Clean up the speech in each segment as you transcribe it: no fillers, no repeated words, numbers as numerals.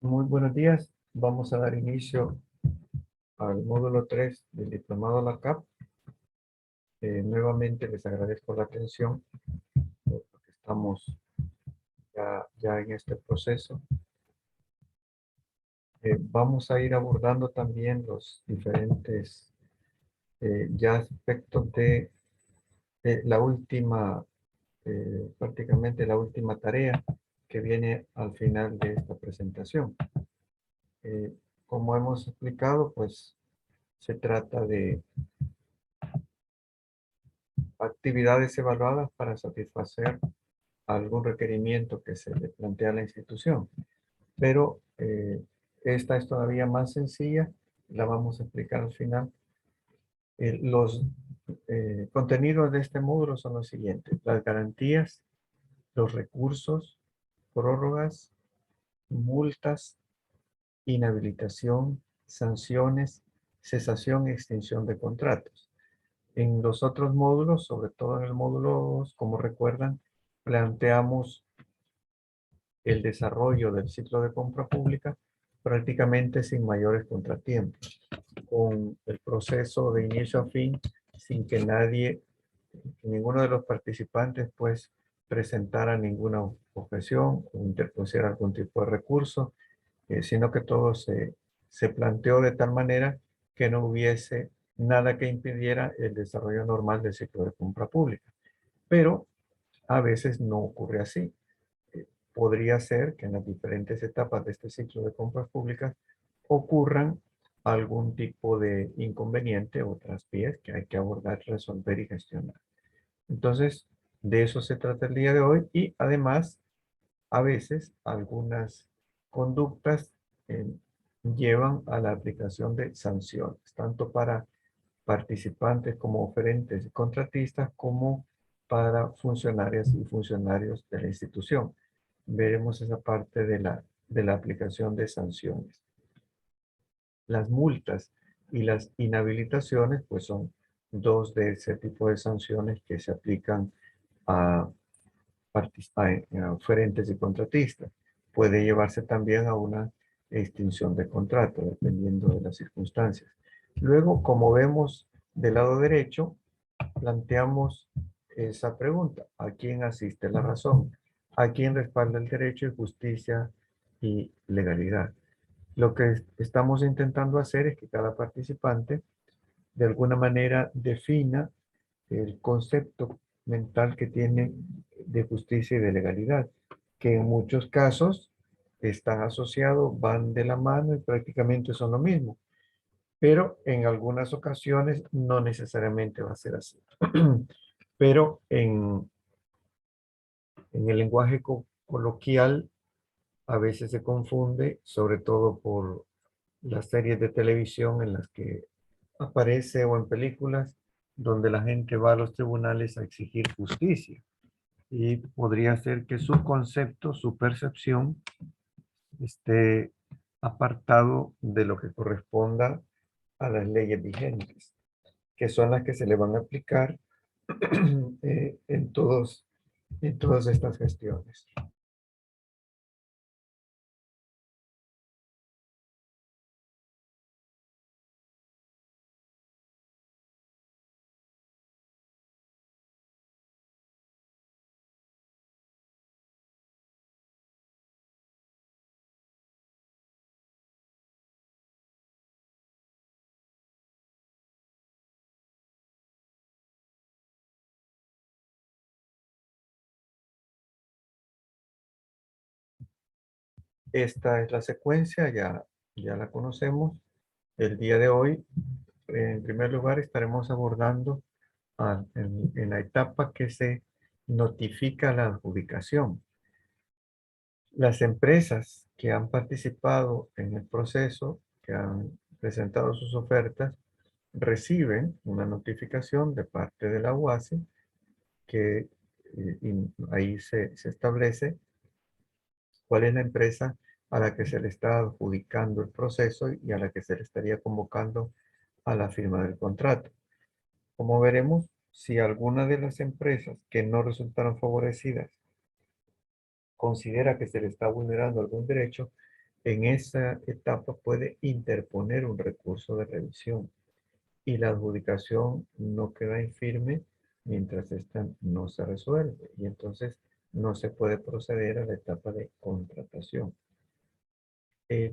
Muy buenos días. Vamos a dar inicio al módulo 3 del diplomado LACAP. Nuevamente les agradezco la atención porque estamos ya en este proceso. Vamos a ir abordando también los diferentes ya aspectos de la última, prácticamente la última tarea que viene al final de esta presentación. Eh, Como hemos explicado, pues se trata de actividades evaluadas para satisfacer algún requerimiento que se le plantea a la institución. Pero esta es todavía más sencilla, la vamos a explicar al final. Los contenidos de este módulo son los siguientes: las garantías, los recursos, prórrogas, multas, inhabilitación, sanciones, cesación y extinción de contratos. En los otros módulos, sobre todo en el módulo 2, como recuerdan, planteamos el desarrollo del ciclo de compra pública prácticamente sin mayores contratiempos, con el proceso de inicio a fin, sin que ninguno de los participantes pues presentara ninguna objeción o interpusiera algún tipo de recurso, sino que todo se planteó de tal manera que no hubiese nada que impidiera el desarrollo normal del ciclo de compra pública. Pero a veces no ocurre así. Podría ser que en las diferentes etapas de este ciclo de compras públicas ocurran algún tipo de inconveniente o traspiés que hay que abordar, resolver y gestionar. Entonces, de eso se trata el día de hoy, y además, a veces algunas conductas eh, llevan a la aplicación de sanciones, tanto para participantes como oferentes y contratistas, como para funcionarias y funcionarios de la institución. Veremos esa parte de la aplicación de sanciones. Las multas y las inhabilitaciones, pues son dos de ese tipo de sanciones que se aplican a, a oferentes y contratistas. Puede llevarse también a una extinción de contrato, dependiendo de las circunstancias. Luego, como vemos del lado derecho, planteamos esa pregunta: ¿a quién asiste la razón? ¿A quién respalda el derecho y justicia y legalidad? Lo que estamos intentando hacer es que cada participante de alguna manera defina el concepto mental que tiene de justicia y de legalidad, que en muchos casos están asociados, van de la mano y prácticamente son lo mismo, pero en algunas ocasiones no necesariamente va a ser así. Pero en el lenguaje coloquial a veces se confunde, sobre todo por las series de televisión en las que aparece, o en películas donde la gente va a los tribunales a exigir justicia. Y podría ser que su concepto, su percepción, esté apartado de lo que corresponda a las leyes vigentes, que son las que se le van a aplicar en todas estas gestiones. Esta es la secuencia, ya la conocemos. El día de hoy, en primer lugar, estaremos abordando en la etapa que se notifica la adjudicación. Las empresas que han participado en el proceso, que han presentado sus ofertas, reciben una notificación de parte de la UASI que ahí se establece cuál es la empresa a la que se le está adjudicando el proceso y a la que se le estaría convocando a la firma del contrato. Como veremos, si alguna de las empresas que no resultaron favorecidas considera que se le está vulnerando algún derecho, En esa etapa puede interponer un recurso de revisión y la adjudicación no queda infirme mientras esta no se resuelve y entonces no se puede proceder a la etapa de contratación.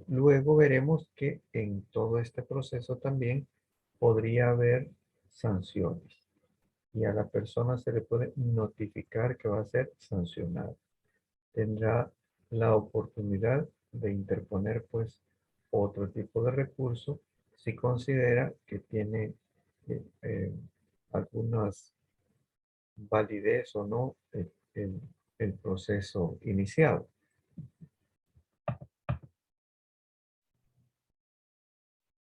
Luego veremos que en todo este proceso también podría haber sanciones y a la persona se le puede notificar que va a ser sancionada. Tendrá la oportunidad de interponer pues otro tipo de recurso si considera que tiene algunas validez o no el proceso iniciado.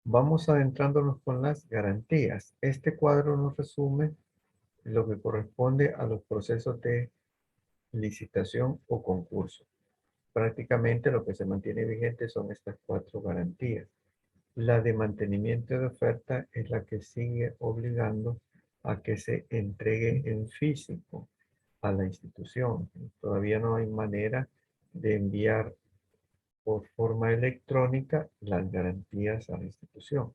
Vamos adentrándonos con las garantías. Este cuadro nos resume lo que corresponde a los procesos de licitación o concurso. Prácticamente lo que se mantiene vigente son estas 4 garantías. La de mantenimiento de oferta es la que sigue obligando a que se entregue en físico a la institución. Todavía no hay manera de enviar por forma electrónica las garantías a la institución.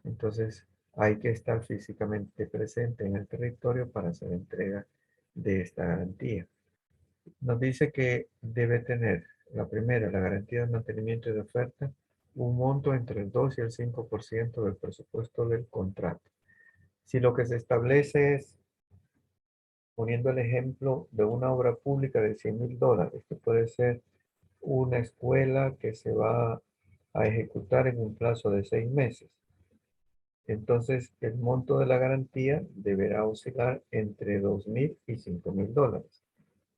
Entonces, hay que estar físicamente presente en el territorio para hacer entrega de esta garantía. Nos dice que debe tener, la primera, la garantía de mantenimiento de oferta, un monto entre el 2 y el 5% del presupuesto del contrato. Si lo que se establece es, poniendo el ejemplo de una obra pública de $100,000, que puede ser una escuela que se va a ejecutar en un plazo de 6 meses. Entonces, el monto de la garantía deberá oscilar entre $2,000 y $5,000.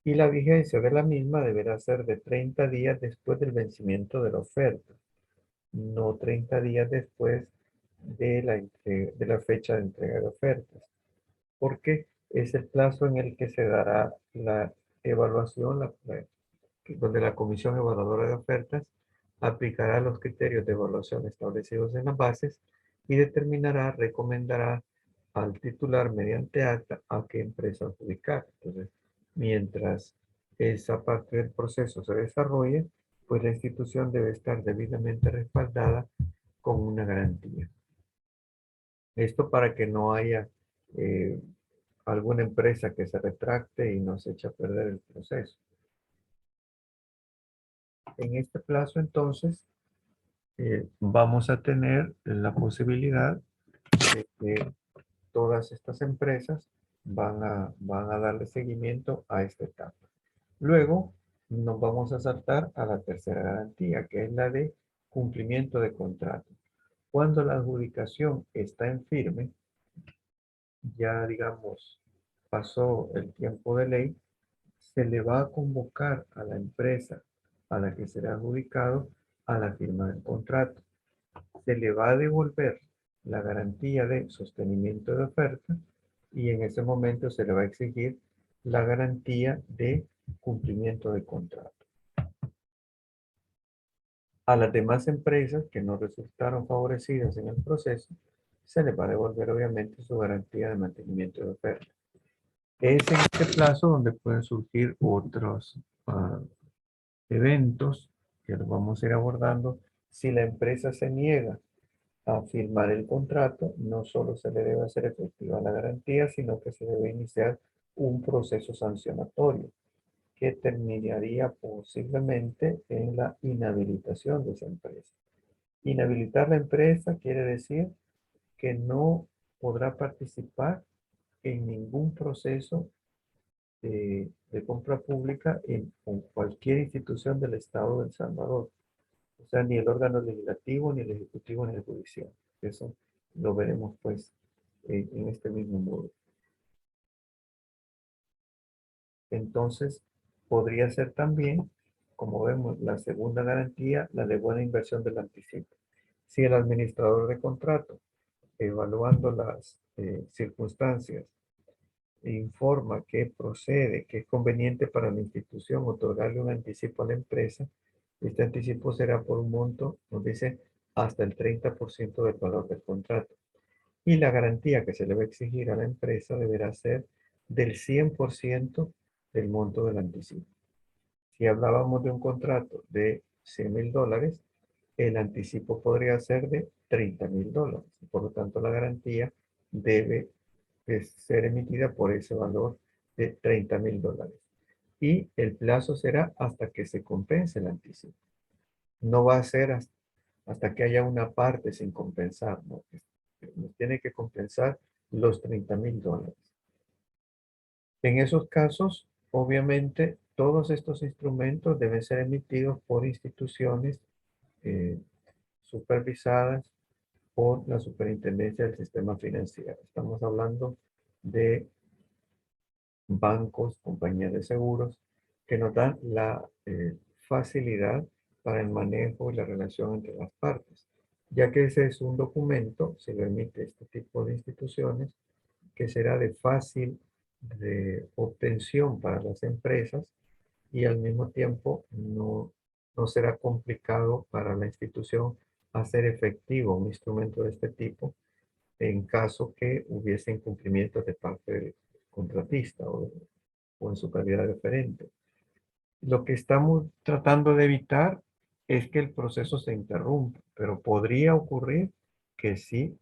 Y la vigencia de la misma deberá ser de 30 días después del vencimiento de la oferta, no 30 días después de la fecha de entrega de ofertas, porque es el plazo en el que se dará la evaluación, donde la Comisión Evaluadora de Ofertas aplicará los criterios de evaluación establecidos en las bases y determinará, recomendará al titular mediante acta a qué empresa adjudicar. Entonces, mientras esa parte del proceso se desarrolle, pues la institución debe estar debidamente respaldada con una garantía. Esto para que no haya eh, alguna empresa que se retracte y nos eche a perder el proceso. En este plazo, entonces, vamos a tener la posibilidad de que todas estas empresas van a darle seguimiento a esta etapa. Luego nos vamos a saltar a la tercera garantía, que es la de cumplimiento de contrato. Cuando la adjudicación está en firme, ya digamos pasó el tiempo de ley, se le va a convocar a la empresa a la que será adjudicado a la firma del contrato. Se le va a devolver la garantía de sostenimiento de oferta y en ese momento se le va a exigir la garantía de cumplimiento de contrato. A las demás empresas que no resultaron favorecidas en el proceso, se les va a devolver obviamente su garantía de mantenimiento de oferta. Es en este plazo donde pueden surgir otros eventos que los vamos a ir abordando. Si la empresa se niega a firmar el contrato, no solo se le debe hacer efectiva la garantía, sino que se debe iniciar un proceso sancionatorio que terminaría posiblemente en la inhabilitación de esa empresa. Inhabilitar la empresa quiere decir que no podrá participar en ningún proceso de compra pública con cualquier institución del Estado de El Salvador. O sea, ni el órgano legislativo, ni el ejecutivo, ni el judicial. Eso lo veremos pues en este mismo modo. Entonces, podría ser también, como vemos, la segunda garantía, la de buena inversión del anticipo. Si el administrador de contrato, evaluando las circunstancias, informa que procede, que es conveniente para la institución otorgarle un anticipo a la empresa, este anticipo será por un monto, nos dice, hasta el 30% del valor del contrato. Y la garantía que se le va a exigir a la empresa deberá ser del 100% del monto del anticipo. Si hablábamos de un contrato de $100,000, el anticipo podría ser de $30,000. Por lo tanto, la garantía debe ser emitida por ese valor de $30,000. Y el plazo será hasta que se compense el anticipo. No va a ser hasta que haya una parte sin compensar, ¿no? Nos tiene que compensar los $30,000. En esos casos, obviamente, todos estos instrumentos deben ser emitidos por instituciones eh, supervisadas por la Superintendencia del Sistema Financiero. Estamos hablando de bancos, compañías de seguros, que nos dan la facilidad para el manejo y la relación entre las partes, ya que ese es un documento, se lo emite este tipo de instituciones, que será de fácil de obtención para las empresas y al mismo tiempo no será complicado para la institución hacer efectivo un instrumento de este tipo en caso que hubiese incumplimientos de parte del contratista o en su calidad de referente. Lo que estamos tratando de evitar es que el proceso se interrumpa, pero podría ocurrir que sí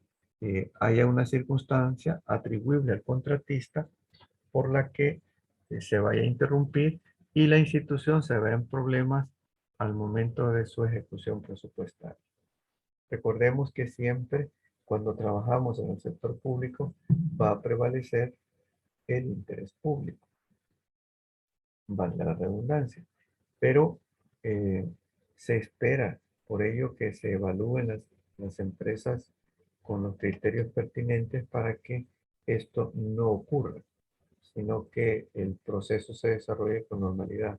haya una circunstancia atribuible al contratista por la que se vaya a interrumpir y la institución se vea en problemas al momento de su ejecución presupuestaria. Recordemos que siempre cuando trabajamos en el sector público va a prevalecer el interés público, valga la redundancia, pero eh, se espera por ello que se evalúen las empresas con los criterios pertinentes para que esto no ocurra, sino que el proceso se desarrolle con normalidad.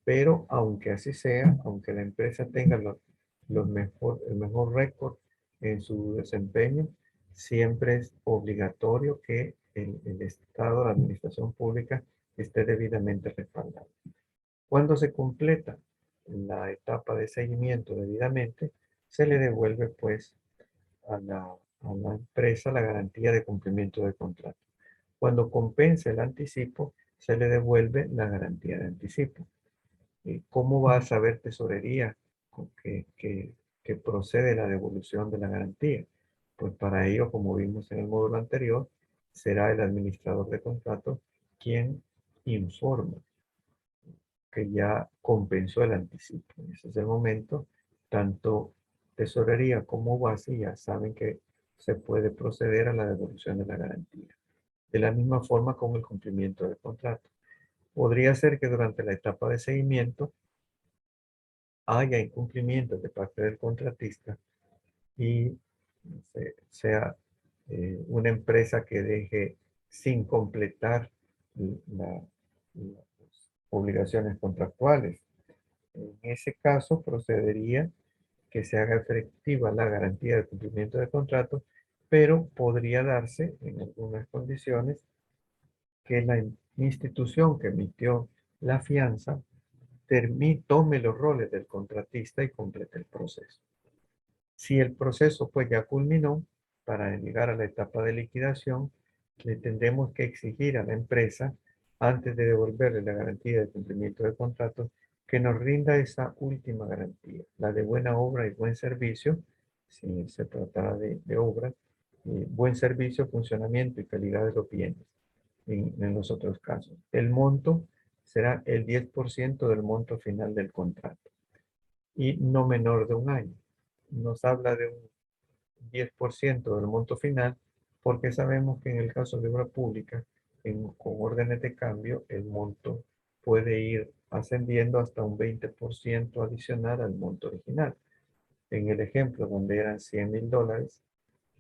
Pero aunque así sea, aunque la empresa tenga el mejor récord en su desempeño, siempre es obligatorio que el Estado, la administración pública, esté debidamente respaldado. Cuando se completa la etapa de seguimiento debidamente, se le devuelve pues a la empresa la garantía de cumplimiento del contrato. Cuando compensa el anticipo, se le devuelve la garantía de anticipo. ¿Cómo va a saber tesorería que procede la devolución de la garantía? Pues para ello, como vimos en el módulo anterior, será el administrador de contrato quien informa que ya compensó el anticipo. En ese es el momento, tanto tesorería como base ya saben que se puede proceder a la devolución de la garantía. De la misma forma con el cumplimiento del contrato. Podría ser que durante la etapa de seguimiento haya incumplimientos de parte del contratista y sea una empresa que deje sin completar las obligaciones contractuales. En ese caso, procedería que se haga efectiva la garantía de cumplimiento de contrato, pero podría darse en algunas condiciones que la institución que emitió la fianza tome los roles del contratista y complete el proceso. Si el proceso pues ya culminó, para llegar a la etapa de liquidación, le tendremos que exigir a la empresa, antes de devolverle la garantía de cumplimiento de contrato, que nos rinda esa última garantía, la de buena obra y buen servicio, si se tratara de obra, buen servicio, funcionamiento y calidad de los bienes, en los otros casos. El monto será el 10% del monto final del contrato y no menor de un año. Nos habla de un 10% del monto final porque sabemos que en el caso de obra pública, con órdenes de cambio, el monto puede ir ascendiendo hasta un 20% adicional al monto original. En el ejemplo donde eran $100,000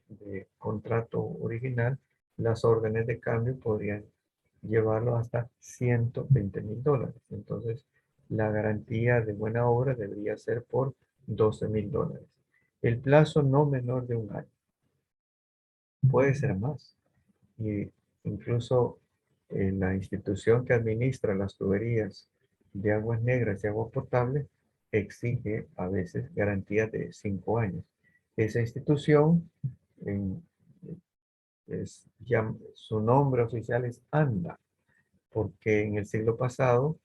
de contrato original, las órdenes de cambio podrían llevarlo hasta $120,000. Entonces, la garantía de buena obra debería ser por $12,000. El plazo no menor de un año. Puede ser más. Y incluso la institución que administra las tuberías de aguas negras y agua potable exige a veces garantías de 5 años. Esa institución, en, su nombre oficial es ANDA, porque en el siglo pasado,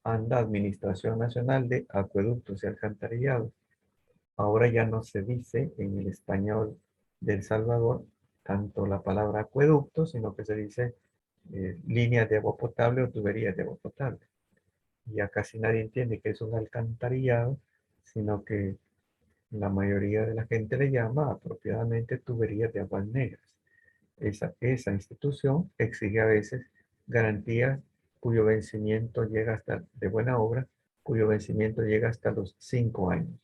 ANDA, Administración Nacional de Acueductos y Alcantarillados, Ahora ya no se dice en el español de El Salvador tanto la palabra acueducto, sino que se dice líneas de agua potable o tuberías de agua potable. Ya casi nadie entiende que es un alcantarillado, sino que la mayoría de la gente le llama apropiadamente tuberías de aguas negras. Esa institución exige a veces garantías cuyo vencimiento llega hasta, de buena obra, cuyo vencimiento llega hasta los 5 años.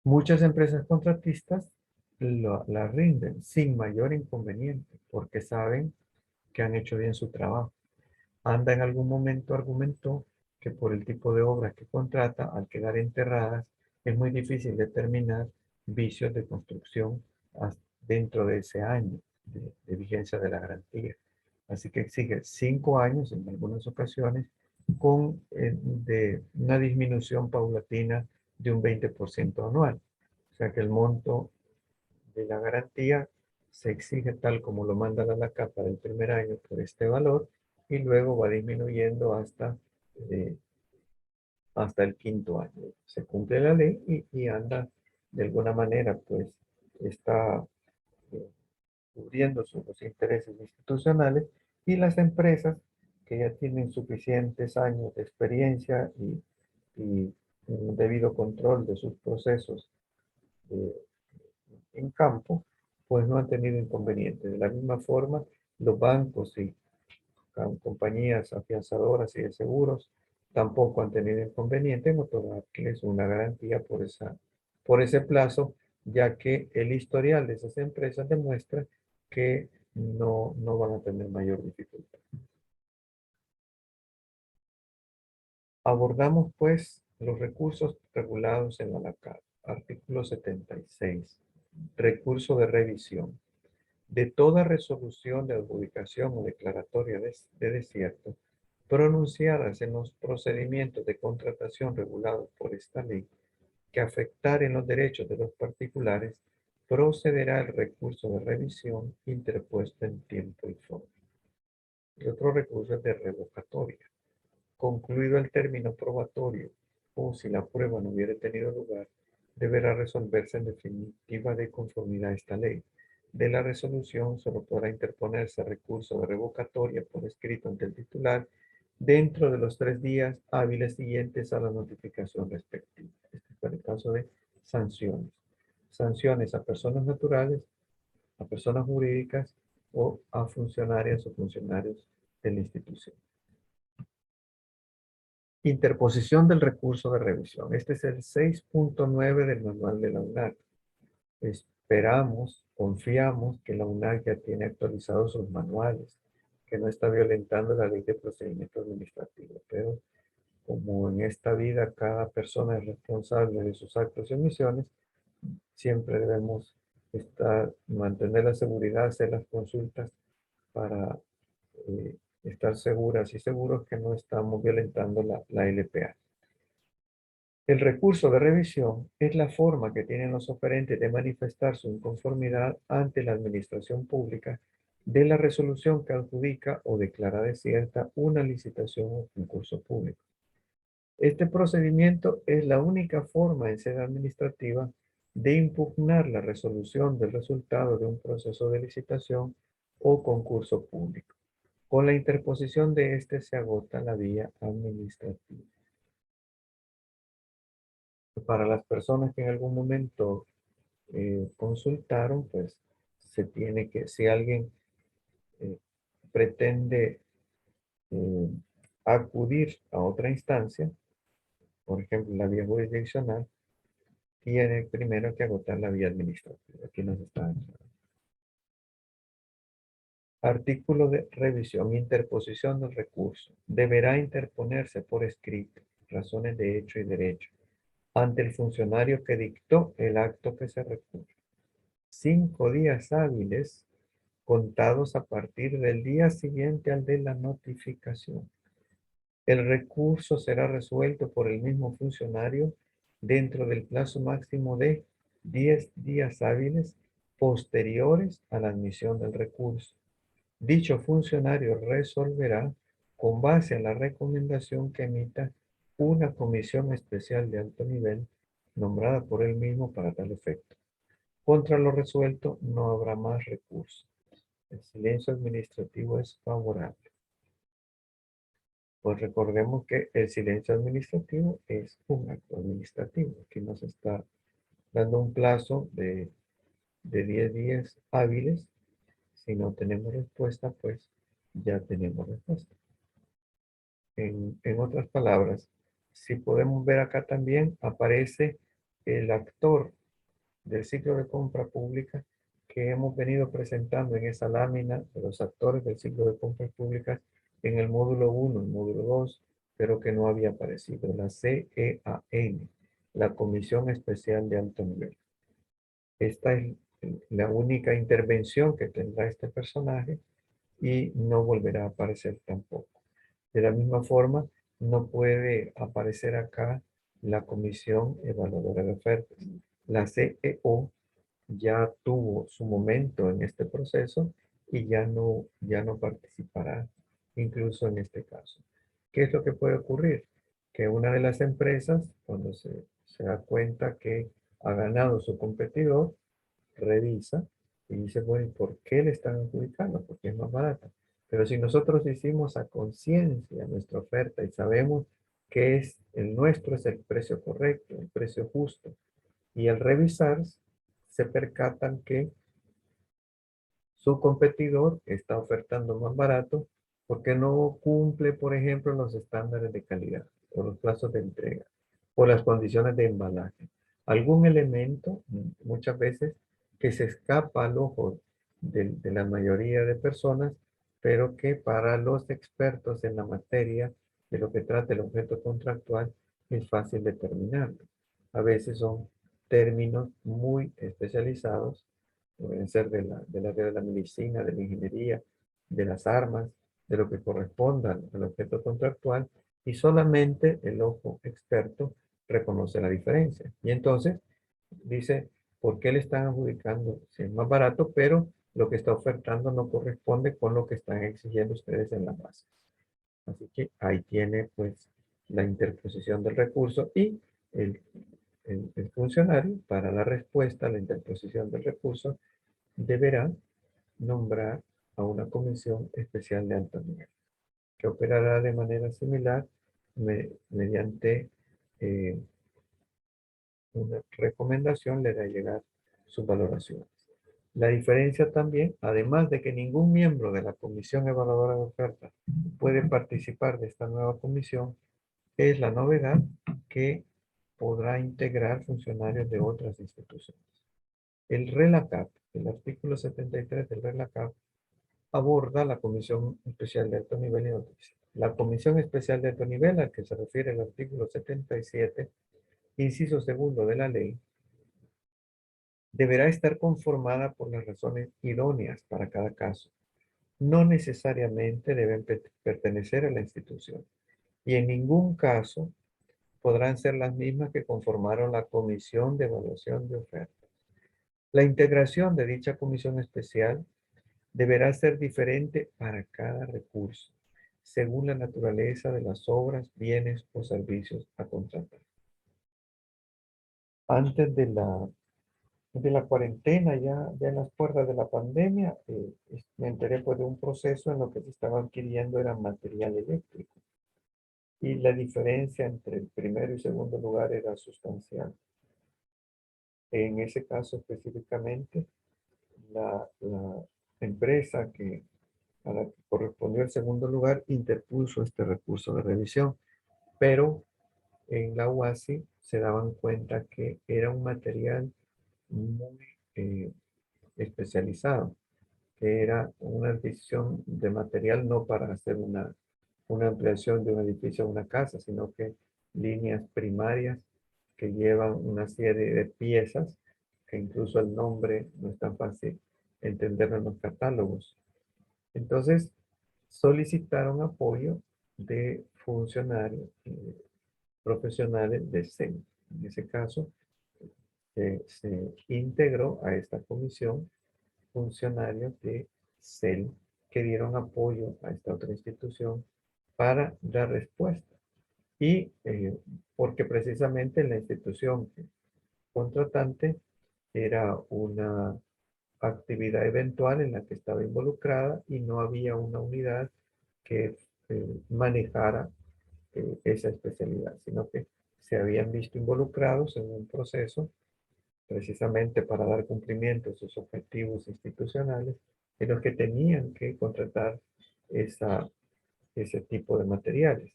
Muchas empresas contratistas la rinden sin mayor inconveniente porque saben que han hecho bien su trabajo. ANDA en algún momento argumentó que por el tipo de obras que contrata, al quedar enterradas, es muy difícil determinar vicios de construcción dentro de ese año de vigencia de la garantía. Así que exige 5 años en algunas ocasiones con de una disminución paulatina de un 20% anual. O sea que el monto de la garantía se exige tal como lo manda la LACAP para el primer año por este valor y luego va disminuyendo eh, hasta el quinto año. Se cumple la ley y anda de alguna manera, pues está eh, cubriendo los intereses institucionales y las empresas que ya tienen suficientes años de experiencia y un debido control de sus procesos eh, en campo, pues no han tenido inconvenientes. De la misma forma, los bancos y compañías afianzadoras y de seguros tampoco han tenido inconveniente en otorgarles una garantía por ese plazo, ya que el historial de esas empresas demuestra que no van a tener mayor dificultad. Abordamos pues los recursos regulados en la LACAP. Artículo 76. Recurso de revisión. De toda resolución de adjudicación o declaratoria de desierto pronunciadas en los procedimientos de contratación regulados por esta ley que afectaren los derechos de los particulares, procederá el recurso de revisión interpuesto en tiempo y forma. Y otro recurso es de revocatoria. Concluido el término probatorio o si la prueba no hubiera tenido lugar, deberá resolverse en definitiva de conformidad a esta ley. De la resolución solo podrá interponerse recurso de revocatoria por escrito ante el titular dentro de los 3 días hábiles siguientes a la notificación respectiva. Este es el caso de sanciones. Sanciones a personas naturales, a personas jurídicas o a funcionarias o funcionarios de la institución. Interposición del recurso de revisión. Este es el 6.9 del manual de la UNAC. Esperamos, confiamos que la UNAC ya tiene actualizados sus manuales, que no está violentando la ley de procedimiento administrativo, pero como en esta vida cada persona es responsable de sus actos y omisiones, siempre debemos mantener la seguridad, hacer las consultas para estar seguras y seguros que no estamos violentando la LPA. El recurso de revisión es la forma que tienen los oferentes de manifestar su inconformidad ante la administración pública de la resolución que adjudica o declara desierta una licitación o concurso público. Este procedimiento es la única forma en sede administrativa de impugnar la resolución del resultado de un proceso de licitación o concurso público. Con la interposición de este se agota la vía administrativa. Para las personas que en algún momento consultaron, pues se tiene que, si alguien eh, pretende eh, acudir a otra instancia, por ejemplo, la vía jurisdiccional, tiene primero que agotar la vía administrativa. Aquí nos está. Artículo de revisión, interposición del recurso. Deberá interponerse por escrito, razones de hecho y derecho, ante el funcionario que dictó el acto que se recurre. 5 días hábiles contados a partir del día siguiente al de la notificación. El recurso será resuelto por el mismo funcionario dentro del plazo máximo de 10 días hábiles posteriores a la admisión del recurso. Dicho funcionario resolverá con base a la recomendación que emita una comisión especial de alto nivel nombrada por él mismo para tal efecto. Contra lo resuelto no habrá más recurso. El silencio administrativo es favorable. Pues recordemos que el silencio administrativo es un acto administrativo. Aquí nos está dando un plazo de 10 días hábiles. Si no tenemos respuesta, pues ya tenemos respuesta. En otras palabras, si podemos ver acá también, aparece el actor del ciclo de compra pública que hemos venido presentando en esa lámina de los actores del ciclo de compras públicas en el módulo 1, el módulo 2, pero que no había aparecido, la CEAN, la Comisión Especial de Alto Nivel. Esta es la única intervención que tendrá este personaje y no volverá a aparecer tampoco. De la misma forma, no puede aparecer acá la Comisión Evaluadora de Ofertas. La CEO ya tuvo su momento en este proceso y ya no participará incluso en este caso. ¿Qué es lo que puede ocurrir? Que una de las empresas, cuando se da cuenta que ha ganado su competidor, revisa y dice, bueno, ¿y por qué le están adjudicando? Porque es más barata. Pero si nosotros hicimos a conciencia nuestra oferta y sabemos que el nuestro es el precio correcto, el precio justo, y al revisar se percatan que su competidor está ofertando más barato porque no cumple, por ejemplo, los estándares de calidad o los plazos de entrega o las condiciones de embalaje. Algún elemento, muchas veces, que se escapa al ojo de la mayoría de personas, pero que para los expertos en la materia de lo que trata el objeto contractual es fácil determinarlo. A veces son términos muy especializados, pueden ser del área de la medicina, de la ingeniería, de las armas, de lo que corresponda al objeto contractual, y solamente el ojo experto reconoce la diferencia. Y entonces dice, ¿por qué le están adjudicando? Si es más barato, pero lo que está ofertando no corresponde con lo que están exigiendo ustedes en la base. Así que ahí tiene pues la interposición del recurso y el, el funcionario para la respuesta a la interposición del recurso deberá nombrar a una comisión especial de alto nivel, que operará de manera similar mediante una recomendación, le hará llegar sus valoraciones. La diferencia también, además de que ningún miembro de la Comisión Evaluadora de Ofertas puede participar de esta nueva comisión, es la novedad que podrá integrar funcionarios de otras instituciones. El RELACAP, el artículo 73 del RELACAP, aborda la Comisión Especial de Alto Nivel y Noticias. La Comisión Especial de Alto Nivel, al que se refiere el artículo 77, inciso segundo de la ley, deberá estar conformada por las razones idóneas para cada caso. No necesariamente deben pertenecer a la institución y en ningún caso podrán ser las mismas que conformaron la Comisión de Evaluación de Ofertas. La integración de dicha comisión especial deberá ser diferente para cada recurso, según la naturaleza de las obras, bienes o servicios a contratar. Antes de la cuarentena, ya en las puertas de la pandemia, me enteré pues, de un proceso en lo que se estaba adquiriendo era material eléctrico. Y la diferencia entre el primero y segundo lugar era sustancial. En ese caso específicamente, la empresa a la que correspondió el segundo lugar interpuso este recurso de revisión, pero en la UASI se daban cuenta que era un material muy especializado, que era una adquisición de material no para hacer una ampliación de un edificio a una casa, sino que líneas primarias que llevan una serie de piezas, que incluso el nombre no es tan fácil entenderlo en los catálogos. Entonces, solicitaron apoyo de funcionarios profesionales de CEN. En ese caso, se integró a esta comisión funcionarios de CEL que dieron apoyo a esta otra institución para dar respuesta. Y porque precisamente la institución contratante era una actividad eventual en la que estaba involucrada y no había una unidad que manejara esa especialidad, sino que se habían visto involucrados en un proceso precisamente para dar cumplimiento a sus objetivos institucionales en los que tenían que contratar ese tipo de materiales,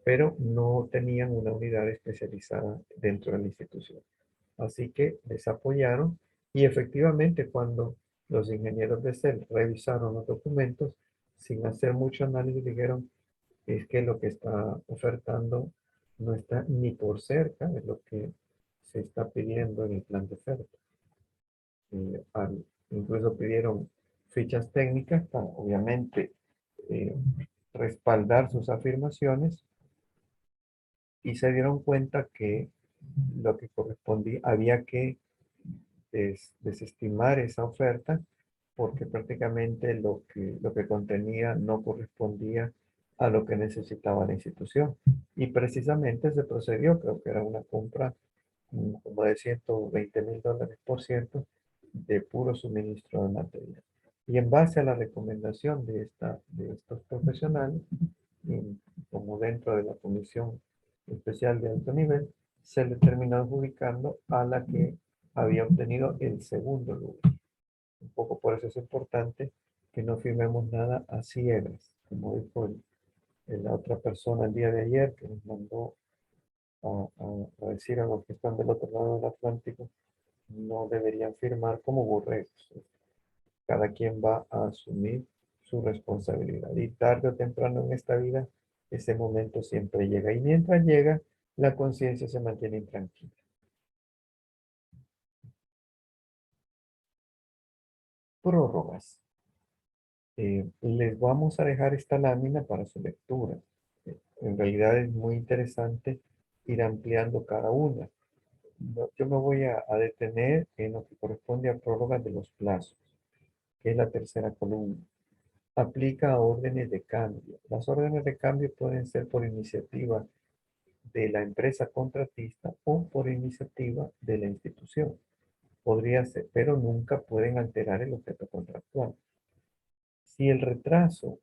pero no tenían una unidad especializada dentro de la institución. Así que les apoyaron y efectivamente cuando los ingenieros de CEL revisaron los documentos, sin hacer mucho análisis, dijeron es que lo que está ofertando no está ni por cerca de lo que se está pidiendo en el plan de oferta. Incluso pidieron fichas técnicas para, obviamente, eh, respaldar sus afirmaciones y se dieron cuenta que lo que correspondía, había que desestimar esa oferta porque prácticamente lo que contenía no correspondía a lo que necesitaba la institución. Y precisamente se procedió, creo que era una compra como de $120,000 por cierto, de puro suministro de material. Y en base a la recomendación de estos profesionales, como dentro de la Comisión Especial de Alto Nivel, se le terminó adjudicando a la que había obtenido el segundo lugar. Un poco por eso es importante que no firmemos nada a ciegas, como dijo la otra persona el día de ayer que nos mandó a decir a los que están del otro lado del Atlántico, no deberían firmar como borregos. Cada quien va a asumir su responsabilidad. Y tarde o temprano en esta vida, ese momento siempre llega. Y mientras llega, la conciencia se mantiene intranquila. Prórrogas. Les vamos a dejar esta lámina para su lectura. En realidad es muy interesante ir ampliando cada una. Yo me voy a detener en lo que corresponde a prórrogas de los plazos, que es la tercera columna. Aplica a órdenes de cambio. Las órdenes de cambio pueden ser por iniciativa de la empresa contratista o por iniciativa de la institución. Podría ser, pero nunca pueden alterar el objeto contractual. Si el retraso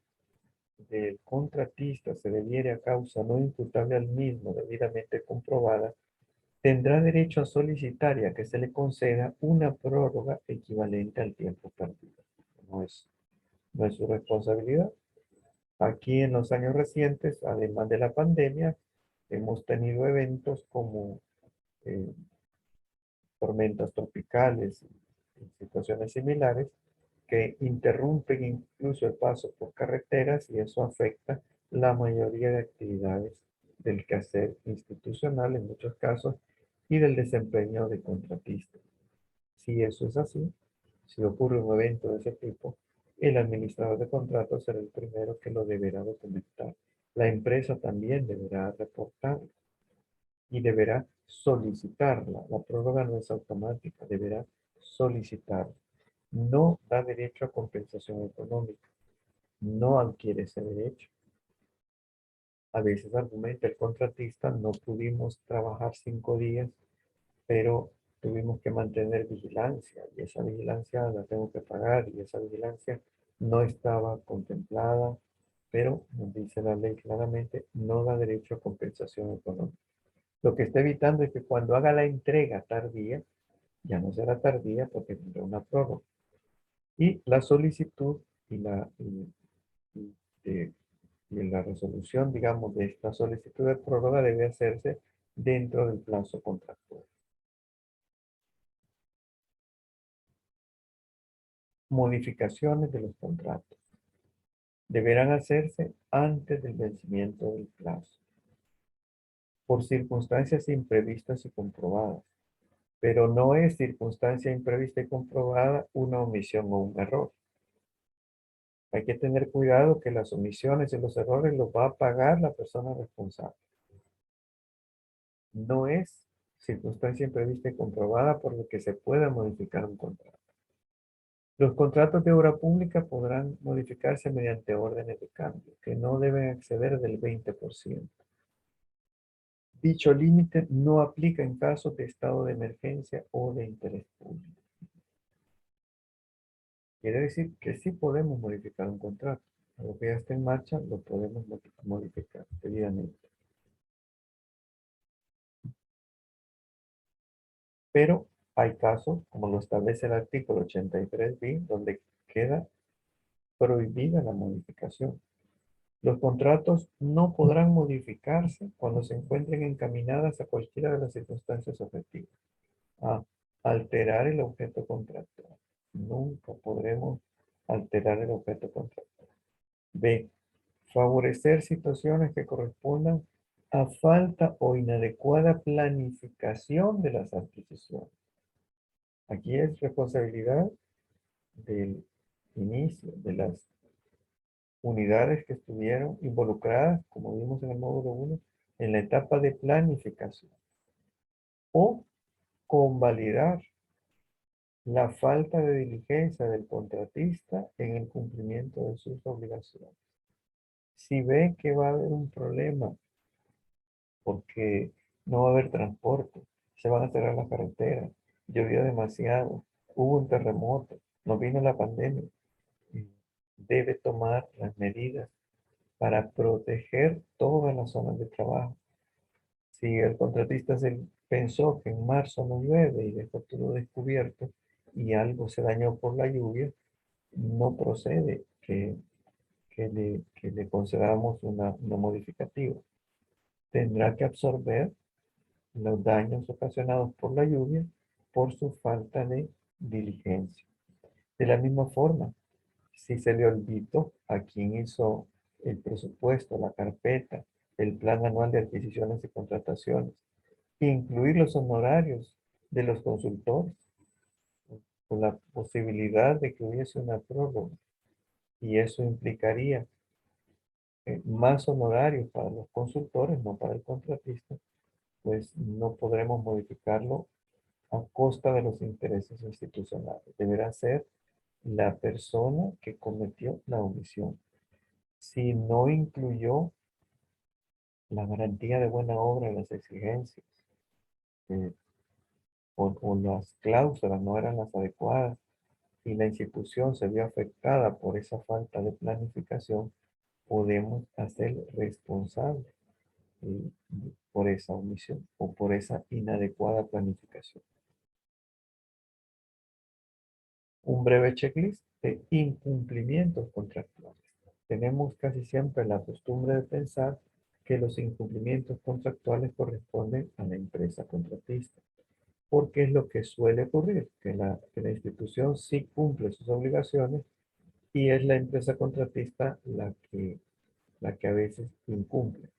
del contratista se debiere a causa no imputable al mismo debidamente comprobada, tendrá derecho a solicitar y a que se le conceda una prórroga equivalente al tiempo perdido. No es, no es su responsabilidad. Aquí en los años recientes, además de la pandemia, hemos tenido eventos como eh, tormentas tropicales y situaciones similares que interrumpen incluso el paso por carreteras y eso afecta la mayoría de actividades del quehacer institucional en muchos casos y del desempeño de contratistas. Si eso es así, si ocurre un evento de ese tipo, el administrador de contratos será el primero que lo deberá documentar. La empresa también deberá reportarlo y deberá solicitarla. La prórroga no es automática, deberá solicitarla. No da derecho a compensación económica, no adquiere ese derecho. A veces argumenta el contratista, no pudimos trabajar 5 días, pero tuvimos que mantener vigilancia y esa vigilancia la tengo que pagar y esa vigilancia no estaba contemplada, pero nos dice la ley claramente, no da derecho a compensación económica. Lo que está evitando es que cuando haga la entrega tardía, ya no será tardía porque tendrá una prórroga. Y la solicitud y de- y la resolución, digamos, de esta solicitud de prórroga debe hacerse dentro del plazo contractual. Modificaciones de los contratos. Deberán hacerse antes del vencimiento del plazo, por circunstancias imprevistas y comprobadas. Pero no es circunstancia imprevista y comprobada una omisión o un error. Hay que tener cuidado que las omisiones y los errores los va a pagar la persona responsable. No es circunstancia imprevista y comprobada por lo que se pueda modificar un contrato. Los contratos de obra pública podrán modificarse mediante órdenes de cambio, que no deben exceder del 20%. Dicho límite no aplica en casos de estado de emergencia o de interés público. Quiere decir que sí podemos modificar un contrato. Algo que ya está en marcha lo podemos modificar debidamente. Pero hay casos, como lo establece el artículo 83 bis, donde queda prohibida la modificación. Los contratos no podrán modificarse cuando se encuentren encaminadas a cualquiera de las circunstancias objetivas. A. Alterar el objeto contractual. Nunca podremos alterar el objeto contractual. B. Favorecer situaciones que correspondan a falta o inadecuada planificación de las adquisiciones. Aquí es responsabilidad del inicio, de las unidades que estuvieron involucradas, como vimos en el módulo 1, en la etapa de planificación. O convalidar la falta de diligencia del contratista en el cumplimiento de sus obligaciones. Si ve que va a haber un problema porque no va a haber transporte, se van a cerrar las carreteras, llovió demasiado, hubo un terremoto, no vino la pandemia, debe tomar las medidas para proteger todas las zonas de trabajo. Si el contratista pensó que en marzo no llueve y dejó todo descubierto y algo se dañó por la lluvia, no procede que le concedamos una modificativa. Tendrá que absorber los daños ocasionados por la lluvia por su falta de diligencia. De la misma forma, si se le olvidó a quien hizo el presupuesto, la carpeta, el plan anual de adquisiciones y contrataciones, incluir los honorarios de los consultores, con la posibilidad de que hubiese una prórroga, y eso implicaría más honorarios para los consultores, no para el contratista, pues no podremos modificarlo a costa de los intereses institucionales. Deberá ser la persona que cometió la omisión. Si no incluyó la garantía de buena obra en las exigencias, eh, o las cláusulas no eran las adecuadas y la institución se vio afectada por esa falta de planificación, podemos hacer responsable eh, por esa omisión o por esa inadecuada planificación. Un breve checklist de incumplimientos contractuales. Tenemos casi siempre la costumbre de pensar que los incumplimientos contractuales corresponden a la empresa contratista, porque es lo que suele ocurrir, que la institución sí cumple sus obligaciones y es la empresa contratista la que a veces incumple,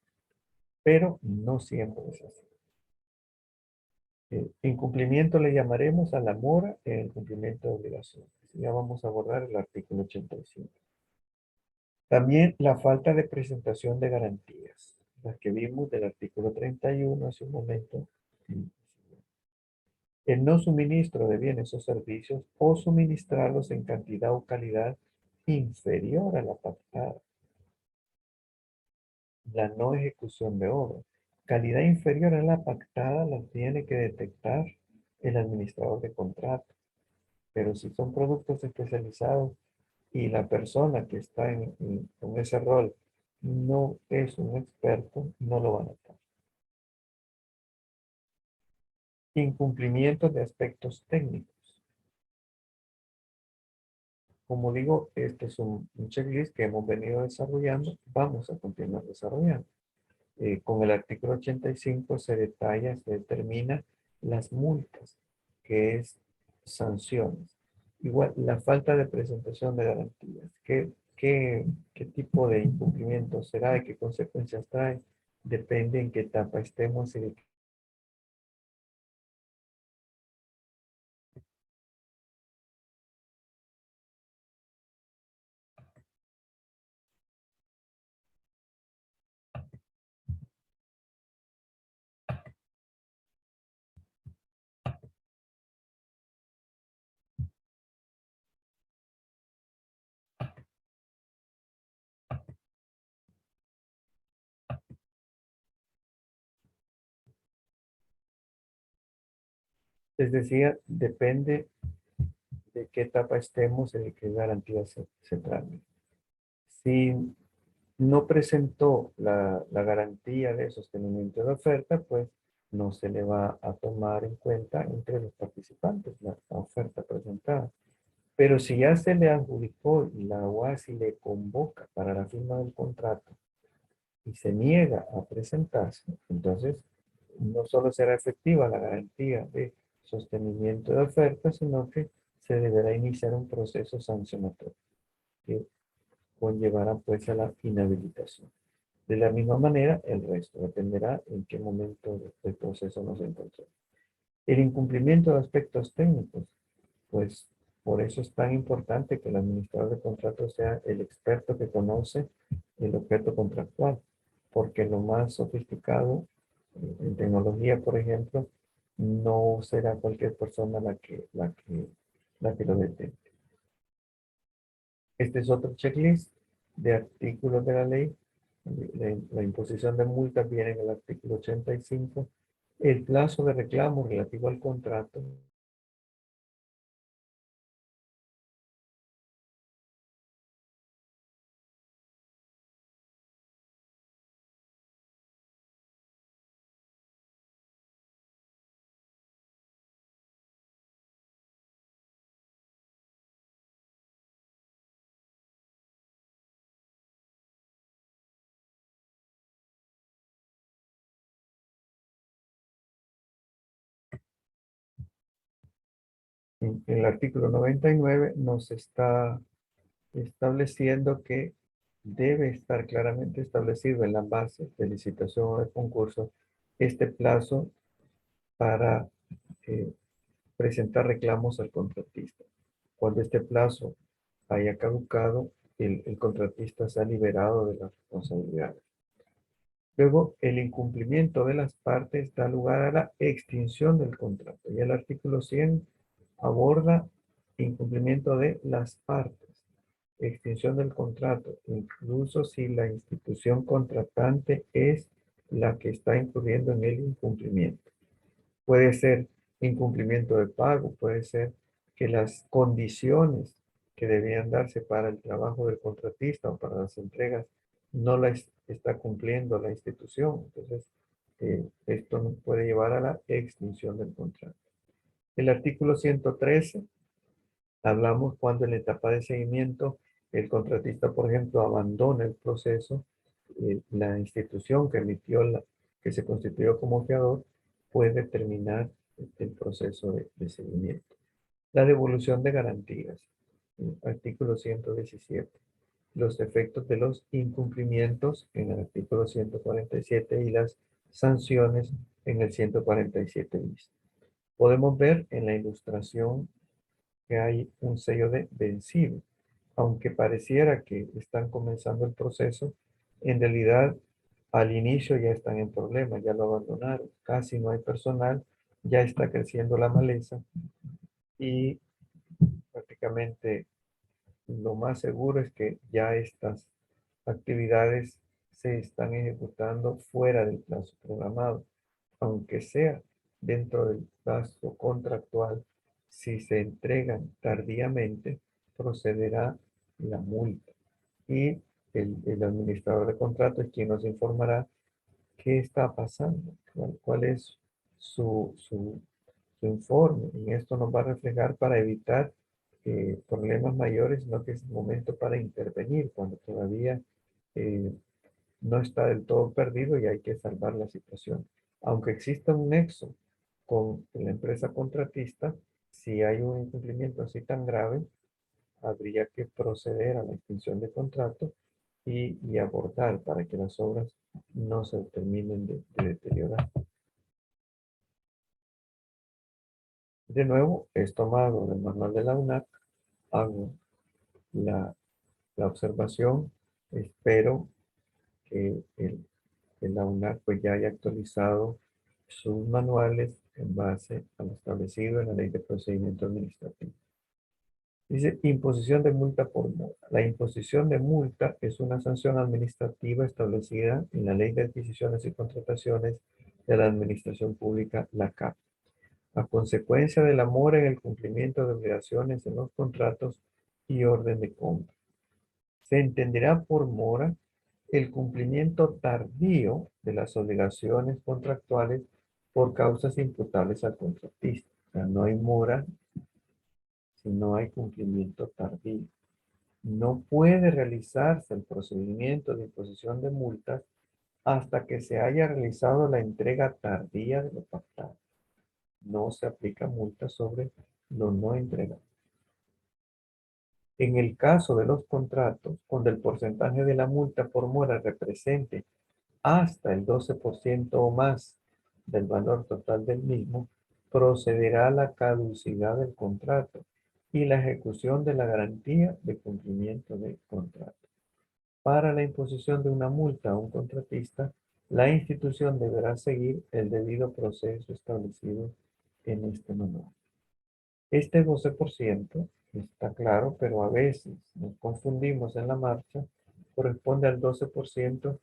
pero no siempre es así. Incumplimiento le llamaremos a la mora en el cumplimiento de obligaciones. Ya vamos a abordar el artículo 85. También la falta de presentación de garantías, las que vimos del artículo 31 hace un momento. El no suministro de bienes o servicios o suministrarlos en cantidad o calidad inferior a la pactada. La no ejecución de obra. Calidad inferior a la pactada la tiene que detectar el administrador de contrato. Pero si son productos especializados y la persona que está con ese rol no es un experto, no lo va a notar. Incumplimiento de aspectos técnicos. Como digo, este es un checklist que hemos venido desarrollando, vamos a continuar desarrollando. Con el artículo 85 se detalla, se determina las multas, que es sanciones. Igual, la falta de presentación de garantías. ¿Qué tipo de incumplimiento será y qué consecuencias trae? Depende en qué etapa estemos y de Les decía, depende de qué etapa estemos y de qué garantía se trate. Si no presentó la garantía de sostenimiento de oferta, pues no se le va a tomar en cuenta entre los participantes la oferta presentada. Pero si ya se le adjudicó y la OASI le convoca para la firma del contrato y se niega a presentarse, entonces no solo será efectiva la garantía de sostenimiento de oferta, sino que se deberá iniciar un proceso sancionatorio que conllevará pues a la inhabilitación. De la misma manera, el resto dependerá en qué momento del proceso nos encontremos. El incumplimiento de aspectos técnicos, pues por eso es tan importante que el administrador de contratos sea el experto que conoce el objeto contractual, porque lo más sofisticado en tecnología, por ejemplo, no será cualquier persona la que lo detecte. Este es otro checklist de artículos de la ley. La imposición de multas viene en el artículo 85. El plazo de reclamo relativo al contrato. En el artículo 99 nos está estableciendo que debe estar claramente establecido en la base de licitación o de concurso este plazo para eh, presentar reclamos al contratista. Cuando este plazo haya caducado, el contratista se ha liberado de las responsabilidades. Luego, el incumplimiento de las partes da lugar a la extinción del contrato. Y el artículo 100 aborda incumplimiento de las partes, extinción del contrato, incluso si la institución contratante es la que está incurriendo en el incumplimiento. Puede ser incumplimiento de pago, puede ser que las condiciones que debían darse para el trabajo del contratista o para las entregas no las está cumpliendo la institución. Entonces, esto nos puede llevar a la extinción del contrato. El artículo 113, hablamos cuando en la etapa de seguimiento el contratista, por ejemplo, abandona el proceso, la institución que emitió que se constituyó como fiador puede terminar el proceso de seguimiento. La devolución de garantías, artículo 117. Los efectos de los incumplimientos en el artículo 147 y las sanciones en el 147 bis. Podemos ver en la ilustración que hay un sello de vencido. Aunque pareciera que están comenzando el proceso, en realidad al inicio ya están en problemas, ya lo abandonaron, casi no hay personal, ya está creciendo la maleza y prácticamente lo más seguro es que ya estas actividades se están ejecutando fuera del plazo programado, aunque sea dentro del plazo contractual. Si se entregan tardíamente, procederá la multa y el administrador de contrato es quien nos informará qué está pasando, cuál es su informe. En esto nos va a reflejar para evitar problemas mayores, sino que es el momento para intervenir cuando todavía eh, no está del todo perdido y hay que salvar la situación. Aunque exista un nexo con la empresa contratista, si hay un incumplimiento así tan grave, habría que proceder a la extinción de contrato y abordar para que las obras no se terminen de deteriorar. De nuevo, es tomado del manual de la UNAC, hago la, la observación, espero que la UNAC pues ya haya actualizado sus manuales en base a lo establecido en la Ley de Procedimiento Administrativo. Dice imposición de multa por mora. La imposición de multa es una sanción administrativa establecida en la Ley de Adquisiciones y Contrataciones de la Administración Pública, la CAP. a consecuencia de la mora en el cumplimiento de obligaciones en los contratos y orden de compra. Se entenderá por mora el cumplimiento tardío de las obligaciones contractuales por causas imputables al contratista. O sea, no hay mora si no hay cumplimiento tardío. No puede realizarse el procedimiento de imposición de multas hasta que se haya realizado la entrega tardía de lo pactado. No se aplica multa sobre lo no entregado. En el caso de los contratos, donde el porcentaje de la multa por mora represente hasta el 12% o más del valor total del mismo, procederá a la caducidad del contrato y la ejecución de la garantía de cumplimiento del contrato. Para la imposición de una multa a un contratista, la institución deberá seguir el debido proceso establecido en este manual. Este 12% está claro, pero a veces nos confundimos en la marcha, corresponde al 12%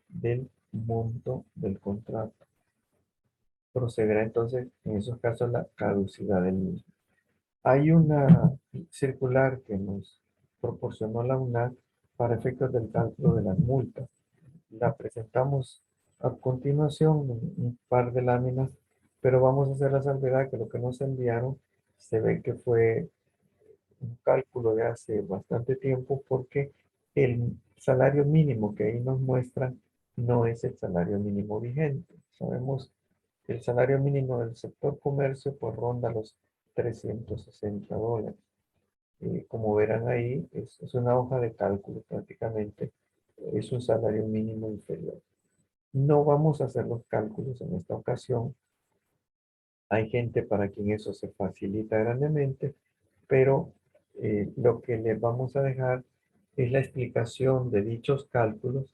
del monto del contrato. Procederá entonces en esos casos la caducidad del mismo. Hay una circular que nos proporcionó la UNAC para efectos del cálculo de las multas. La presentamos a continuación en un par de láminas, pero vamos a hacer la salvedad que lo que nos enviaron se ve que fue un cálculo de hace bastante tiempo porque el salario mínimo que ahí nos muestran no es el salario mínimo vigente. Sabemos que el salario mínimo del sector comercio pues ronda los $360. Como verán ahí, es una hoja de cálculo prácticamente, es un salario mínimo inferior. No vamos a hacer los cálculos en esta ocasión. Hay gente para quien eso se facilita grandemente, pero lo que les vamos a dejar es la explicación de dichos cálculos